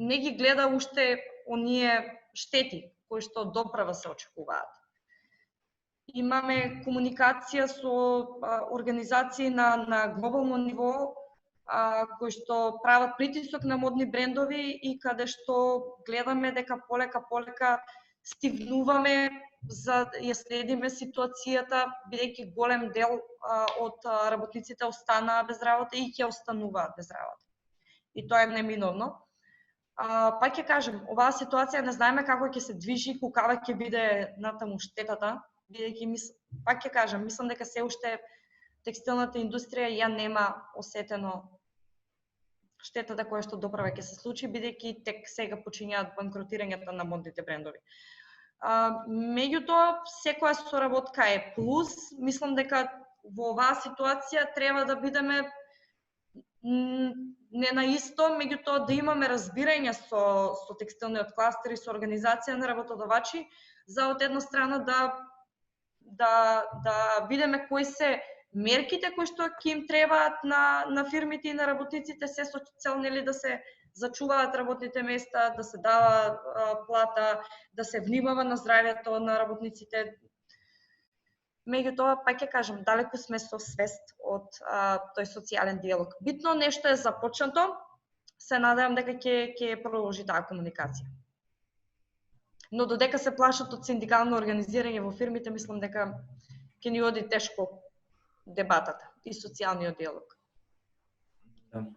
не ги гледа уште оние штети кои што доправа се очекуваат. Имаме комуникација со организации на глобално ниво, кои што прават притисок на модни брендови и каде што гледаме дека полека стигнуваме за да ја следиме ситуацијата, бидејќи голем дел од работниците останаа без работа и ќе остануваат без работа. И тоа е неминовно. Пак ќе кажем, оваа ситуација не знаеме како ќе се движи, кога ќе биде натаму штетата, бидејќи пак ќе кажем, мислам дека се уште текстилната индустрија ја нема осетено штетата која што доправа ќе се случи, бидејќи тек сега почињаат банкротирањата на модните брендови. Меѓутоа, секоја соработка е плюс. Мислам дека во оваа ситуација треба да бидеме не на исто, меѓутоа да имаме разбирање со текстилниот кластер и со организација на работодавачи, за од една страна да видиме кои се мерките кои што ќе им требаат на фирмите и на работниците, се со цел нели да се зачуваат работните места, да се дава плата, да се внимава на здравјето на работниците. Меѓутоа, пак ќе кажам, далеку сме со свест од тој социјален диалог. Битно нешто е започнато, се надевам дека ќе продолжи таа комуникација. Но додека се плашат од синдикално организирање во фирмите, мислам дека ќе ни оди тешко дебатата и социјалниот диалог. Да.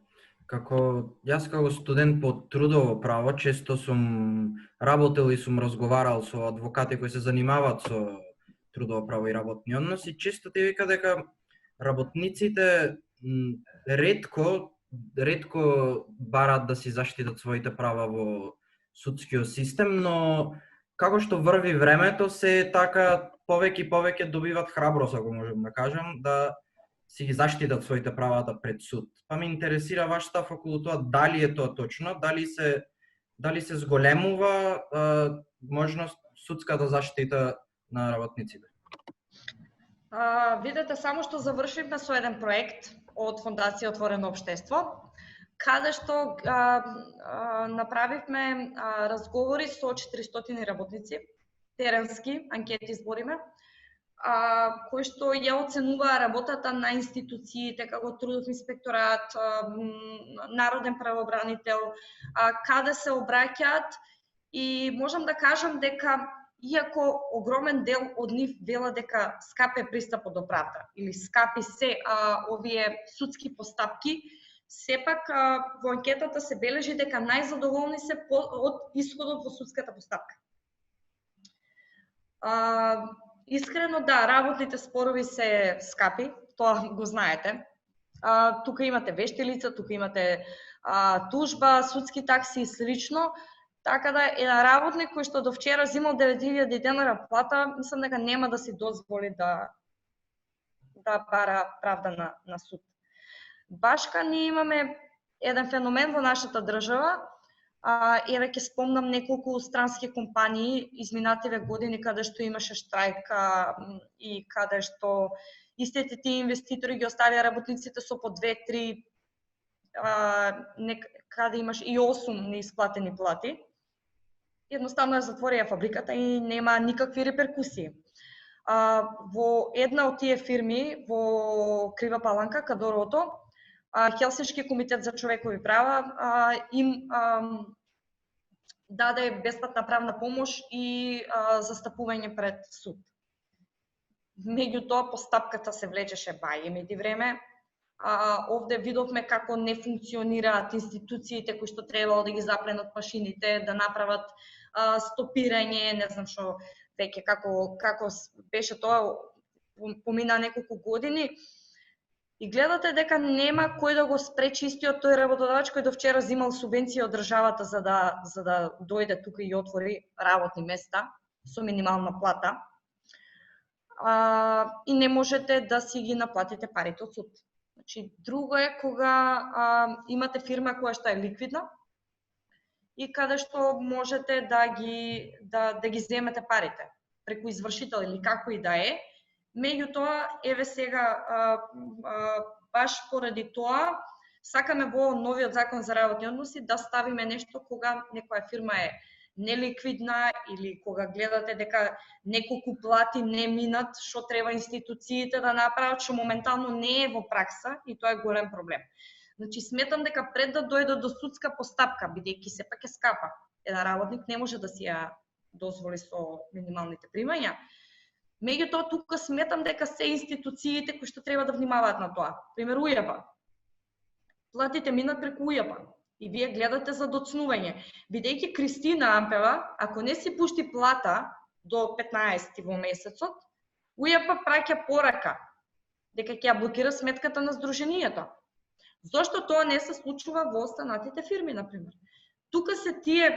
Јас како студент по трудово право, често сум работел и сум разговарал со адвокати кои се занимаваат со трудово право и работни односи, често ти вика дека работниците ретко барат да си заштитат своите права во судскиот систем, но како што врви времето, се така повеќе добиват храброст, ако можем да кажем, да си ги заштитат своите правата пред суд. Па ме интересира ваш став околу тоа, дали е тоа точно, дали се зголемува можност судската заштита на работниците? Видете, само што завршивме со еден проект од Фондација Отворено општество, каде што направивме разговори со 400 работници, теренски анкети избориме, кои што ја оценуваа работата на институциите како Трудов инспекторат, Народен правобранител, каде се обраќаат, и можам да кажам дека иако огромен дел од нив вела дека скапе пристапот до правда или скапи се овие судски постапки, сепак во анкетата се бележи дека најзадоволни се од исходот во судската постапка. Искрено да, работните спорови се скапи, тоа го знаете. Тука имате вешти лица, тука имате тужба, судски такси и слично. Така да еден работник кој што до вчера земал 9000 денара плата, мислам дека нема да си дозволи да бара правда на суд. Башка ние имаме еден феномен во нашата држава, еве ќе спомнам неколку странски компании изминативе години каде што имаше штрајк и каде што истите тие инвеститори ги оставија работниците со по 2-3 каде имаш и 8 неисплатени плати. Едноставно ја затворија фабриката и нема никакви реперкусии. Во една од тие фирми во Крива Паланка, Кадорото, Хелсиншки комитет за човекови права им даде бесплатна правна помош и застапување пред суд. Меѓутоа, постапката се влечеше бајемеди време. Овде видовме како не функционираат институциите кои што требало да ги запленат машините, да направат стопирање, не знам што, веќе како беше тоа, помина неколку години. И гледате дека нема кој да го спречи истиот тој работодавач кој до вчера земал субвенција од државата за да дојде тука и отвори работни места со минимална плата. И не можете да си ги наплатите парите од суд. Значи, друго е кога имате фирма која што е ликвидна и каде што можете да ги земете парите преку извршител или како и да е. Меѓутоа, еве сега, баш поради тоа, сакаме во новиот закон за работни односи да ставиме нешто кога некоја фирма е неликвидна или кога гледате дека неколку плати не минат, што треба институциите да направат, што моментално не е во пракса и тоа е голем проблем. Значи, сметам дека пред да дојде до судска постапка, бидејќи сепак е скапа, еден работник не може да си ја дозволи со минималните примања. Меѓутоа, тука сметам дека се институциите кои што треба да внимаваат на тоа. Пример, УЈП. Платите минат преку УЈП и вие гледате за доцнување. Бидејќи Кристина Ампева, ако не си пушти плата до 15 во месецот, УЈП праќа порака дека ќе ја блокира сметката на здруженијето. Зошто тоа не се случува во останатите фирми, например? Тука се тие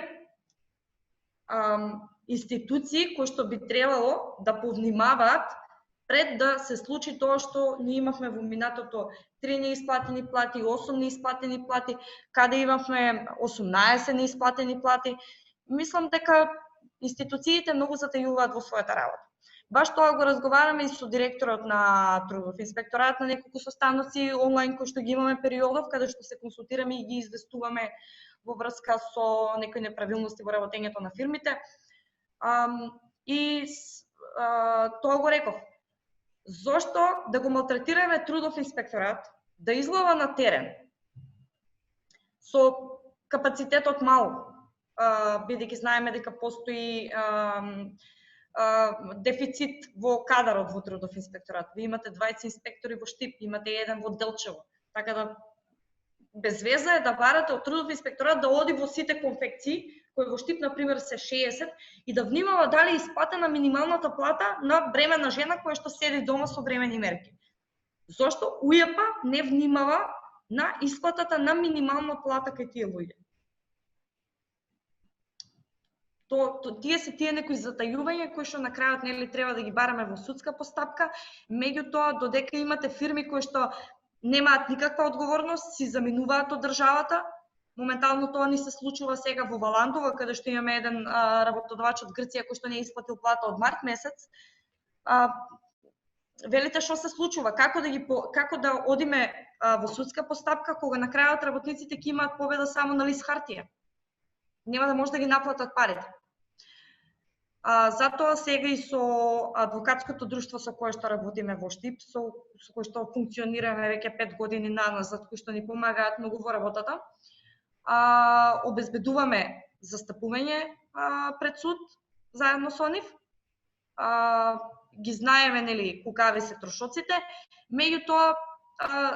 институции кои што би требало да повнимаваат пред да се случи тоа што ние имавме во минатото 3 неисплатени плати, 8 неисплатени плати, каде имавме 18 неисплатени плати. Мислам дека институциите многу затајуваат во својата работа. Баш тоа го разговараме и со директорот на Трудов инспекторат на неколку состаноци онлайн кои што ги имаме периодов каде што се консултираме и ги известуваме во врска со некои неправилности во работењето на фирмите. Тоа го реков. Зошто да го малтретираме Трудов инспекторат да излова на терен со капацитетот мал, бидејќи знаеме дека постои дефицит во кадарот во Трудов инспекторат. Ви имате 20 инспектори во Штип, имате еден во Делчево. Така да без веза е да барате од Трудов инспекторат да оди во сите конфекции, кои во Штип, например, се 60, и да внимава дали е исплатена минималната плата на бремена жена која што седи дома со бремени мерки. Зошто УЈП не внимава на исплатата на минимална плата кај тие луѓе? Тие се тие некои затајувања кои што на крајот нели треба да ги бараме во судска постапка, меѓутоа додека имате фирми кои што немаат никаква одговорност, си заминуваат од државата. Моментално тоа ни се случува сега во Валандова, каде што имаме еден работодавач од Грција кој што не е исплатил плата од март месец. Велите што се случува, како да одиме во судска постапка кога на крајот работниците ќе имаат победа само на лист хартија. Нема да може да ги наплатат парите. Затоа сега и со адвокатското друштво со кое што работиме во Штип, со кое што функционираме веќе 5 години наназад, кои што ни помагаат многу во работата, обезбедуваме застапување пред суд заедно со нив. Ги знаеме нели кукави се трошоците, меѓутоа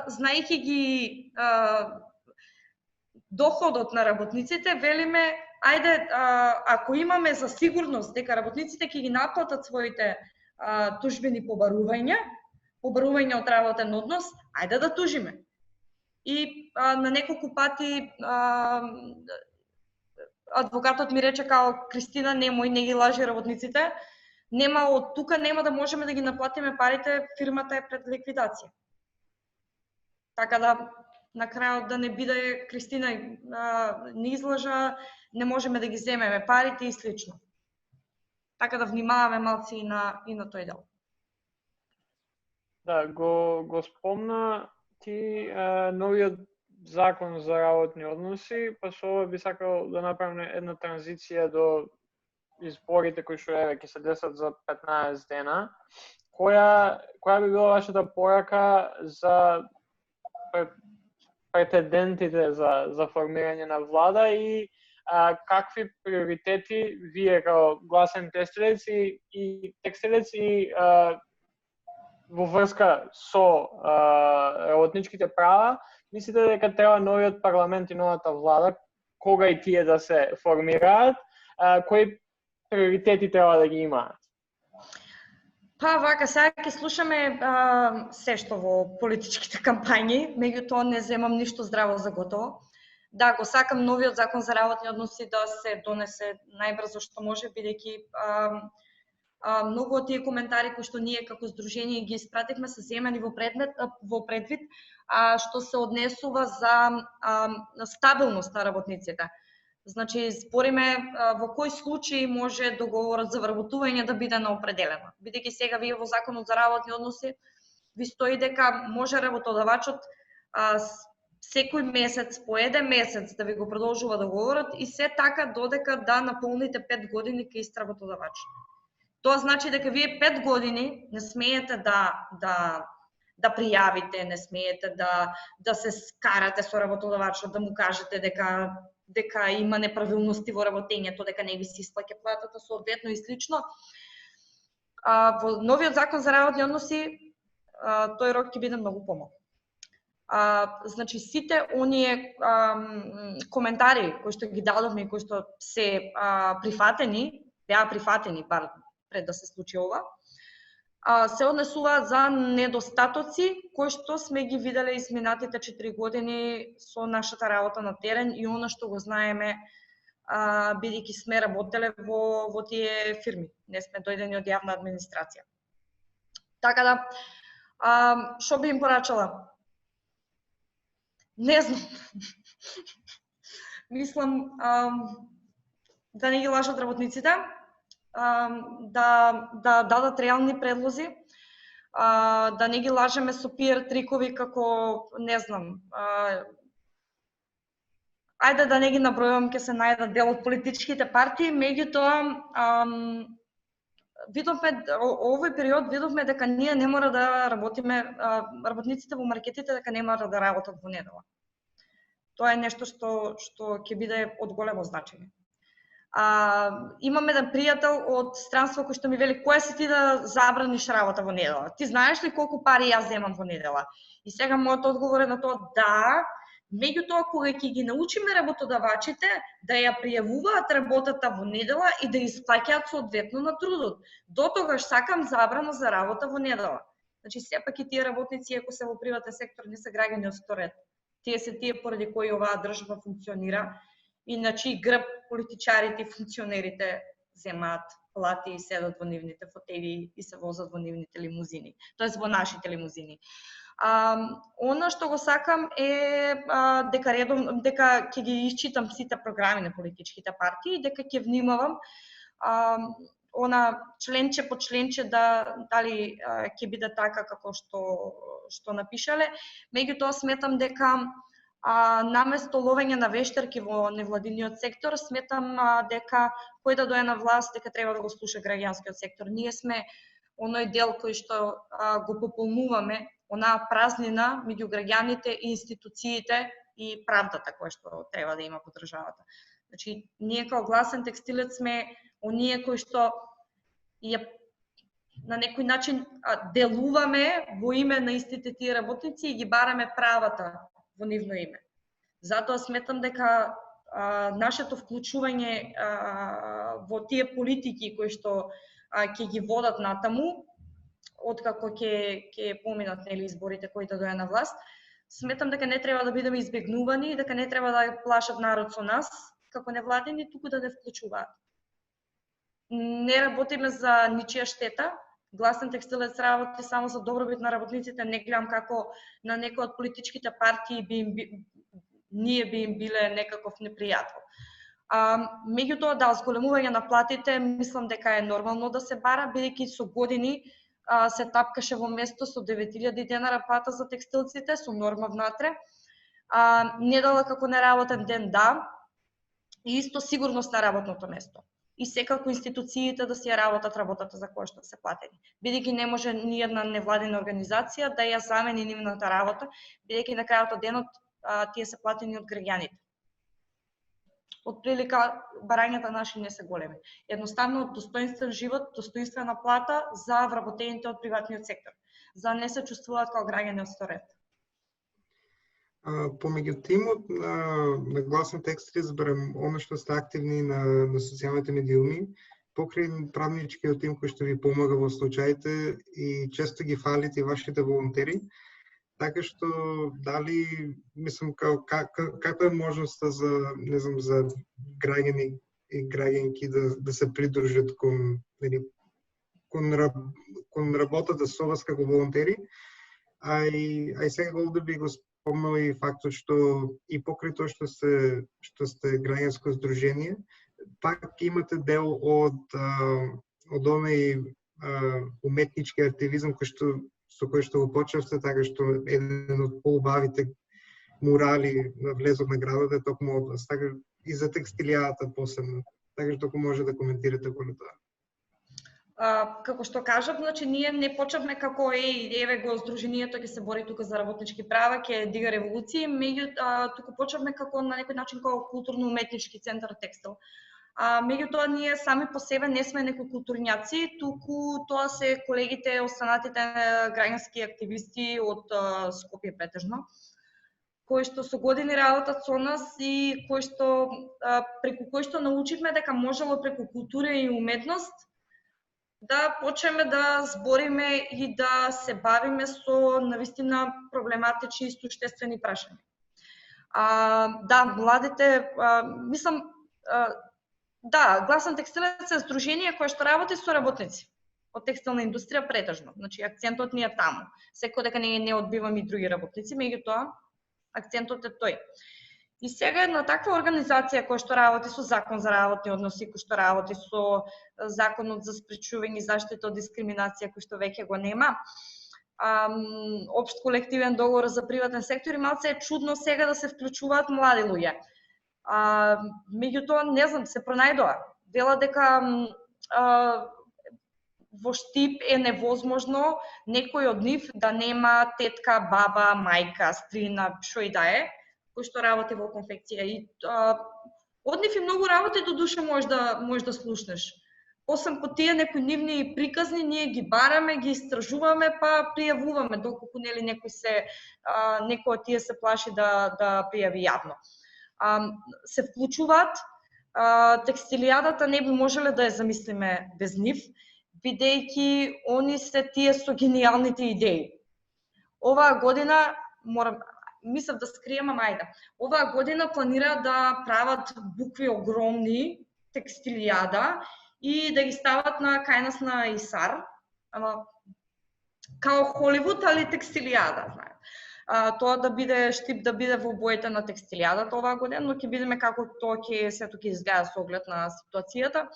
знаејќи ги доходот на работниците, велиме ајде, ако имаме за сигурност дека работниците ќе ги наплатат своите тужбени побарувања од работен однос, ајде да тужиме. И на неколку пати адвокатот ми рече као Кристина, немој, не ги лажи работниците, од тука нема да можеме да ги наплатиме парите, фирмата е пред ликвидација. Така да на крајот да не биде Кристина не излажа, не можеме да ги земеме парите и слично. Така да внимаваме малци и на тој дел. Да, го спомна ти новиот закон за работни односи, па со ова би сакал да направиме една транзиција до изборите кои што ќе се десат за 15 дена. Која би била вашата порака за претендентите за формирање на влада и какви приоритети вие како гласен текстилец и текстилец и во врска со работничките права, мислите дека треба новиот парламент и новата влада, кога и тие да се формираат, кои приоритети треба да ги имаат? Па вака, сега ќе слушаме се што во политичките кампањи, меѓутоа не земам ништо здраво за готово. Да, го сакам новиот закон за работни односи да се донесе најбрзо што може, бидејќи многу од тие коментари кои што ние како здружение ги испративме се земени во предвид, што се однесува за стабилност на работниците. Значи, збориме во кој случај може договорот за вработување да биде неопределено. Бидејќи сега вие во Законот за работни односи ви стои дека може работодавачот секој месец, по еден месец да ви го продолжува договорот и се така додека да наполните 5 години кај ист работодавач. Тоа значи дека вие 5 години не смеете да пријавите, не смеете да се скарате со работодавачот, да му кажете дека има неправилности во работењето, дека не ви се исплаќа платата соодветно и слично. Во новиот закон за работни односи тој рок ќе биде многу помал. Значи сите оние коментари кои што ги дадовме и кои што се беа прифатени бар пред да се случи ова, се однесуваат за недостатоци кои што сме ги виделе изминатите 4 години со нашата работа на терен и она што го знаеме бидејќи сме работеле во тие фирми. Не сме дојдени од јавна администрација. Така да, што би им порачала? Не знам. Мислам да не ги лажат работниците, да дадат реални предлози, да не ги лажеме со пиар трикови како, не знам, ајде да не ги набројувам, ќе се најдат дел од политичките партии, меѓутоа видовме овој период видовме дека ние не мора да работиме, работниците во маркетите дека не мора да работат во недела. Тоа е нешто што ќе биде од големо значење. Имам еден пријател од странство кој што ми вели: која си ти да забраниш работа во недела? Ти знаеш ли колку пари јас земам во недела? И сега мојот одговор е на тоа: да, меѓутоа кога ќе ги научиме работодавачите да ја пријавуваат работата во недела и да исплаќаат соодветно на трудот. До тогаш сакам забрана за работа во недела. Значи сепак и тие работници, ако се во приватен сектор, не се граѓани од вториот. Тие се тие поради кои оваа држава функционира. Иначе грб политичарите и функционерите земаат плати и седат во нивните фотели и се возат во нивните лимузини, тоест во нашите лимузини. Она што го сакам е дека ќе ги исчитам сите програми на политичките партии, дека ќе внимавам она членче по членче дали ќе биде така како што напишале. Меѓутоа сметам дека наместо ловење на вештерки во невладиниот сектор, сметам дека кој да дое на власт, дека треба да го слуша граѓанскиот сектор. Ние сме оној дел кој што го пополнуваме онаа празнина меѓу граѓаните и институциите и правдата која што треба да има во државата. Значи, ние како гласен текстилец сме оние кои што на некој начин делуваме во име на истите тие работници и ги бараме правата во нивно име. Затоа сметам дека нашето вклучување во тие политики кои што ќе ги водат натаму, откако ќе поминат изборите кои да дојдат на власт, сметам дека не треба да бидеме избегнувани и дека не треба да плашат народ со нас како невладени, туку да не вклучуваат. не работиме за ничија штета. Гласен текстилец работи само за добробит на работниците, не гледам како на некој од политичките партии ние би им биле некаков непријател. Меѓутоа, да, зголемување на платите, мислам дека е нормално да се бара, бидејќи со години се тапкаше во место со 9000 денара плата за текстилците, со норма внатре. Недела како неработен ден, да, и исто сигурност на работното место. И секако институциите да си ја работат работата за која што се платени. Бидејќи не може ни една невладина организација да ја замени нивната работа, бидејќи на крајот од денот тие се платени од граѓаните. Од прилика барањата наши не се големи. Едноставно достоинствен живот, достоинствена плата за вработените од приватниот сектор, за не се чувствуваат како граѓани од сторет. Помеѓу тимот на Гласен текстил зборам оно што сте активни на социјалните медиуми, покрај правничкиот тим кој што ви помага во случаите и често ги фалите и вашите волонтери. Така што дали мислам каква е можноста за не знам за граѓани и граѓанки да се придружат кон работата со вас како волонтери, а и сега овде би го спомнал и фактот што и покрај тоа што сте граѓанско здружение, пак имате дел од оној уметнички активизам со кој што го почевте, така што еден од поубавите мурали на влезот на градот е токму од вас, така и за текстилијата посебно. Така што може да коментирате околу тоа. Како што кажав, значи ние не почнавме како еве го здруженијето ќе се бори тука за работнички права, ќе дига револуции, туку почнавме како на некој начин како културно-уметнички центар текстил. Меѓутоа ние сами по себе не сме некои културњаци, туку тоа се колегите останатите граѓански активисти од Скопје претежно, кои што со години работат со нас и преку кои што научивме дека можело преку култура и уметност да почнеме да збориме и да се бавиме со навистина проблематични и суштествени прашања. Да, младите, мислам, да, Гласен текстилец е здружение кое што работи со работници од текстилна индустрија претежно. Значи акцентот ни е таму. Секој дека не одбиваме и други работници, меѓутоа акцентот е тој. И сега една таква организација која што работи со закон за работни односи, која што работи со законот за спречување и заштита од дискриминација кој што веќе го нема, општ колективен договор за приватен сектор, и малце е чудно сега да се вклучуваат млади луѓе. Меѓутоа, не знам, се пронајдоа. Дела дека во Штип е невозможно некој од нив да нема тетка, баба, мајка, стрина, што и да е, кој што работи во конфекција. И од нив и многу работи до душа можеш да слушнеш. Освен по тие некои нивни приказни, ние ги бараме, ги истражуваме, па пријавуваме, доколку нели некој од тие се плаши да пријави јавно. Се вклучуваат, текстилијадата не би можеле да ја замислиме без нив, бидејќи они се тие со гениалните идеи. Оваа година, мислев да скрием, ајде. Оваа година планираат да прават букви огромни, текстилијада, и да ги стават на кај нас на Исар, као Холивуд, али текстилијада, знаем. Тоа да биде Штип, да биде во боите на текстилијадата оваа година, но ќе видиме како тоа сето ќе изгледа со оглед на ситуацијата.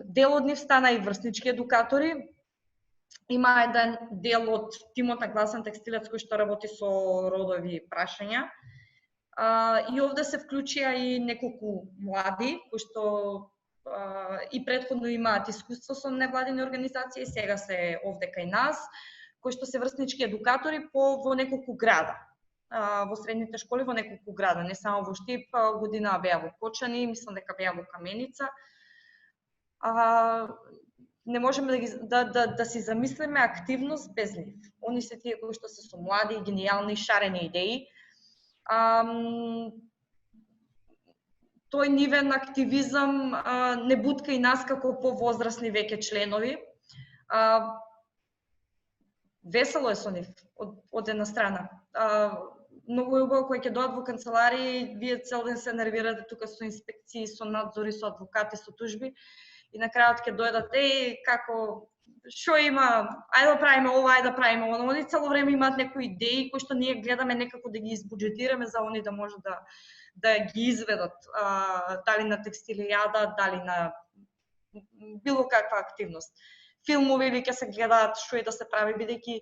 Дел од нив стана и врснички едукатори. Има еден дел од тимот на Гласен текстилец кој што работи со родови прашања. И овде се вклучија и неколку млади кои што и претходно имаат искуство со невладини организации, сега се овде кај нас, кои што се врснички едукатори во неколку града. Во средните школи во неколку града, не само во Штип, година беа во Кочани, мислам дека беа во Каменица. Не можеме да си замислиме активност без нив. Они се тие кои што се со млади, гениални, шарени идеи. Тој нивен активизам не бутка и нас како повозрасни веќе членови. Весело е со нив, од една страна. Многу е убаво кој ќе дојдат во канцеларии, вие цел ден се нервирате тука со инспекции, со надзори, со адвокати, со тужби. и на крајот ќе дојдат како што има, ајде да правиме ова, ајде да правиме оно. Они цело време имаат некои идеи кои што ние гледаме некако да ги избуџетираме за они да може да ги изведат, дали на текстилијада, дали на било каква активност. Филмови или ќе се гледаат што и да се прави, бидејќи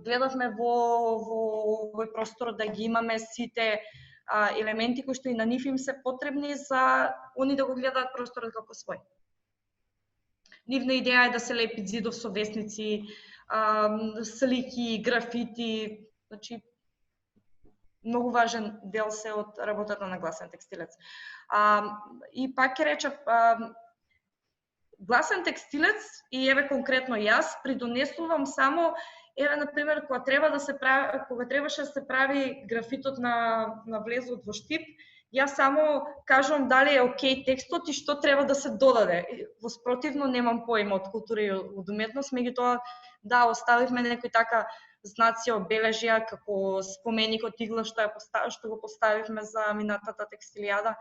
гледавме во овој простор да ги имаме сите елементи кои што и на нив им се потребни за они да го гледаат просторот како свој. Нивна идеја е да се лепи зидов со весници, слики, графити, значи многу важен дел се од работата на гласен текстилец. И пак ќе речам, гласен текстилец и еве конкретно јас придонесувам само на пример кога требаше да се прави графитот на влезот во Штип, јас само кажувам дали е окей текстот и што треба да се додаде. Во спротивно немам поима од култура и од уметност, меѓутоа да оставивме некои така знаци, обележја како споменикот игла што го поставивме за минатата текстилијада.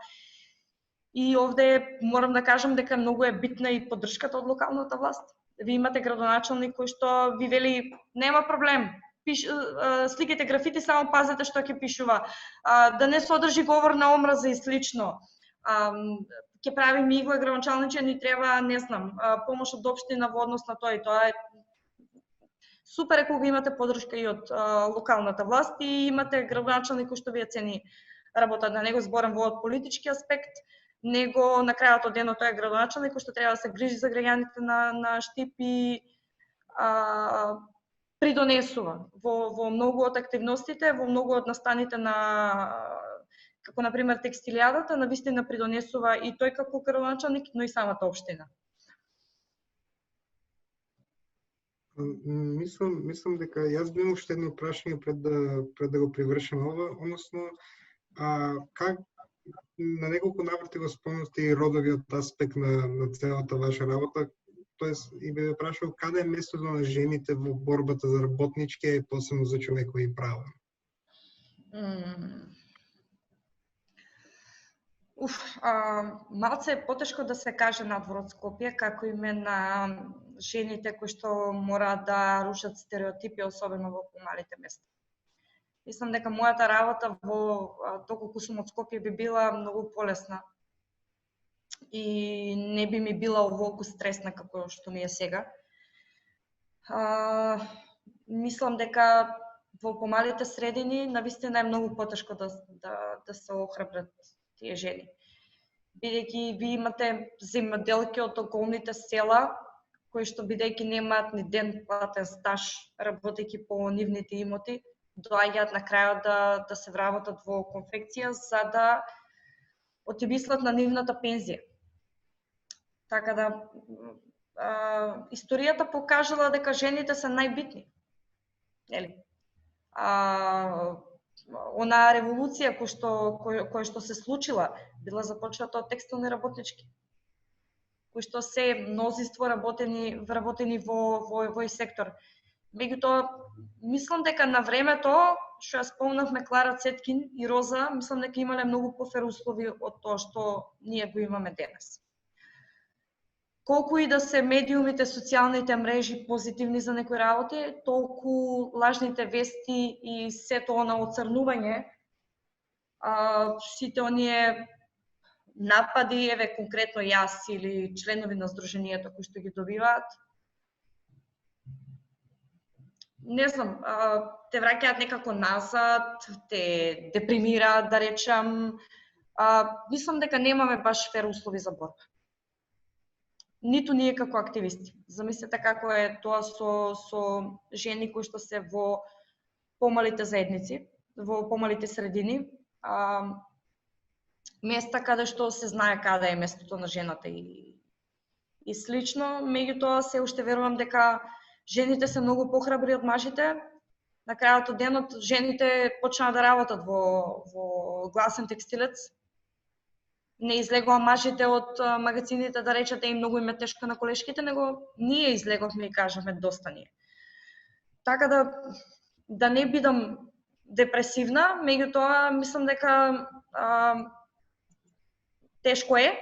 И овде морам да кажам дека многу е битна и поддршката од локалната власт. Ви имате градоначалник кој што ви вели нема проблем, сликите графити, само пазете што ќе пишува, да не содржи говор на омраза и слично. Ќе правим игла градоначалниче, ни треба, не знам, помош од општина во однос на тоа и тоа е супер е кога имате поддршка и од локалната власт и имате градоначалник кој што ви ја цени работата на него, зборам во од политички аспект, него на крајот од денот тој е градоначалник кој што треба да се грижи за граѓаните на Штип и придонесува во многу од активностите, во многу од настаните како на пример текстилијадата, навистина придонесува и тој како градоначалник, но и самата општина. Мислам дека јас би имал уште едно прашање пред да го привршим ова, односно как на неколку наврати го спомнавте и родовиот аспект на целата ваша работа, тоест и би ве прашал каде е местото на жените во борбата за работнички и посебно за човекови права? Малце е потешко да се каже надвор од Скопје како име на жените кои што мораат да рушат стереотипи, особено во помалите места. Мислам дека мојата работа доколку сум од Скопје би била многу полесна и не би ми била оволку стресна како што ми е сега. Мислам дека во помалите средини навистина е многу потешко да се охрабрат тие жени. Бидејќи ви имате земјоделки од околните села кои што бидејќи немаат ни ден платен стаж работејќи по нивните имоти, доаѓаат на крајот да се вработат во конфекција за да отимислат на нивната пензија. Така да историјата покажала дека жените се најбитни. Нели? Онаа револуција која што се случила била започната од текстилни работнички, кои што се мнозинство работени во овој сектор. Меѓутоа, мислам дека на времето, што ја спомнавме Клара Цеткин и Роза, мислам дека имале многу пофер услови од тоа што ние го имаме денес. Колку и да се медиумите, социјалните мрежи позитивни за некои работи, толку лажните вести и сето она оцрнување, сите оние напади, еве конкретно јас или членови на Сдруженијето кои што ги добиваат, не знам, те враќаат некако назад, те депримираат, да речам. Мислам дека немаме баш фер услови за борба. Ниту ние како активисти. Замислете како е тоа со жени кои што се во помалите заедници, во помалите средини, места каде што се знае каде е местото на жената и слично, меѓутоа се уште верувам дека жените се многу похрабри од мажите. На крајот од денот жените почнаа да работат во гласен текстилец. Не излегоа мажите од магазините да речете и многу им е тешко на колешките, него ние излеговме и кажаме доста ние. Така да не бидам депресивна, меѓутоа мислам дека тешко е,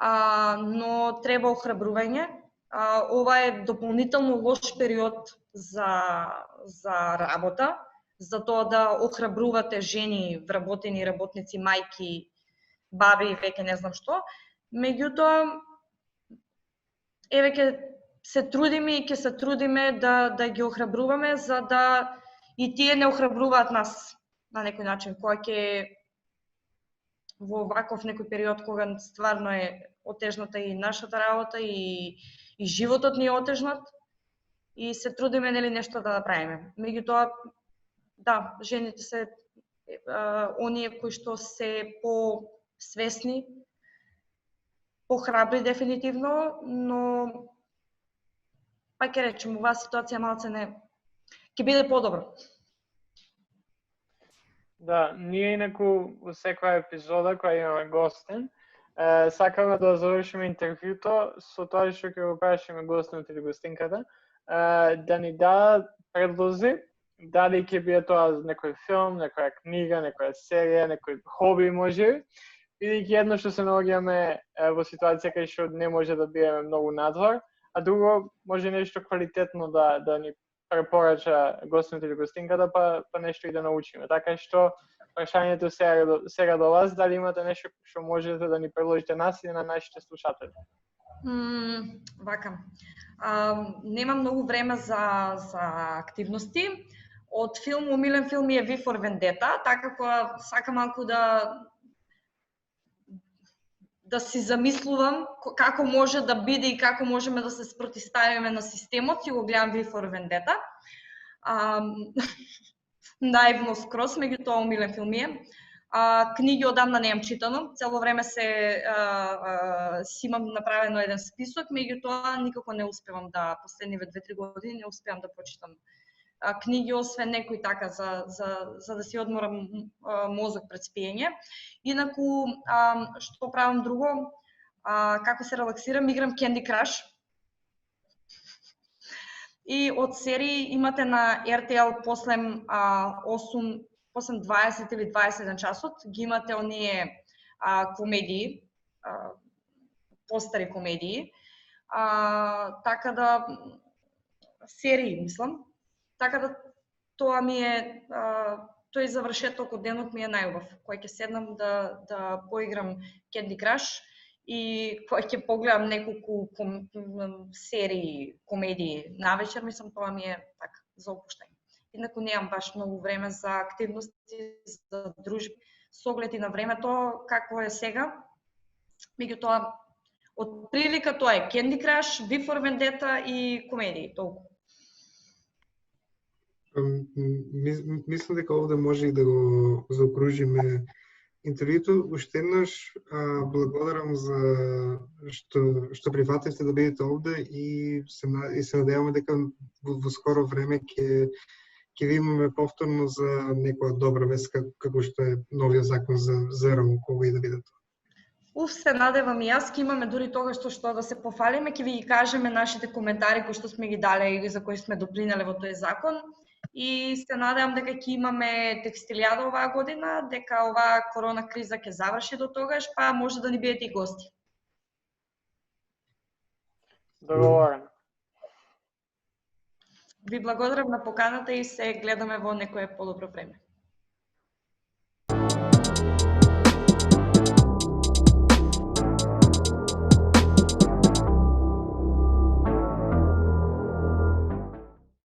но треба охрабрување. Ова е дополнително лош период за работа, за тоа да охрабрувате жени, вработени работници, мајки, баби, веќе не знам што. Меѓутоа, еве ќе се трудиме и ќе се трудиме да ги охрабруваме, за да и тие не охрабруваат нас на некој начин, кога ќе во ваков некој период кога стварно е отежната и нашата работа и животот ни е отежнат и се трудиме нели нешто да направиме. Меѓутоа, да, жените се оние кои што се по-свесни, по-храбри дефинитивно, но пак ќе речем, оваа ситуација малце не ќе биде подобро. Да, ние инаку во секоја епизода која имаме гостин, сакаме да завршиме интервјуто со тоа што ќе го прашиме гостинот или гостинката, да ни дадат предлози, дали ќе биде тоа некој филм, некоја книга, некоја серија, некој хоби може, бидејќи едно што се наоѓаме во ситуација кај што не може да бидеме многу надвор, а друго може нешто квалитетно да ни препорача гостинот или гостинката, па нешто и да научиме. Така што прашањето сега до вас, дали имате нешто што можете да ни предложите нас или на нашите слушатели? Вака. Нема многу време за активности. Од филм, умилен филм ми е V for Vendetta, така кога сакам малку да си замислувам како може да биде и како можеме да се спротиставиме на системот, си го гледам V for Vendetta. Наивно скроз, меѓутоа умилен филм ми е. Книги одамна немам читано, цело време си имам направено еден список, меѓутоа никако не успевам последниве 2-3 години не успевам да прочитам книги, освен некои така за да си одморам мозок пред спиење. Инаку, што правам друго, како се релаксирам, играм Candy Crush. И од серии имате на RTL после 20 или 21 часот, ги имате оние комедии, постари комедии, така да серии, мислам. Така да тоа ми е, тој завршеток од денот ми е најубав, кој ќе седнам да поиграм Candy Crush и кој ќе погледам неколку серии, комедии навечер, мислам тоа ми е така за опуштање. Инаку немам баш многу време за активности, за дружби, со оглед и на времето какво е сега. Меѓутоа, од прилика тоа е Candy Crush, V for Vendetta и комедии, толку. Мислам дека овде може и да го заокружиме интервјуто. Уште еднаш благодарам за што прифативте да бидете овде и се надеваме дека во скоро време ќе ви имаме повторно за некоја добра вест како што е новиот закон за ЗРО, кога и да биде тоа. Се надевам и јас, ќе имаме дури тогаш што да се пофалиме, ќе ви ги кажеме нашите коментари кои што сме ги дале и за кои сме допринеле во тој закон. И се надевам дека ќе имаме текстилијада оваа година, дека оваа корона криза ќе заврши до тогаш, па може да ни бидете и гости. Договорено. Ви благодарам на поканата и се гледаме во некое подобро време.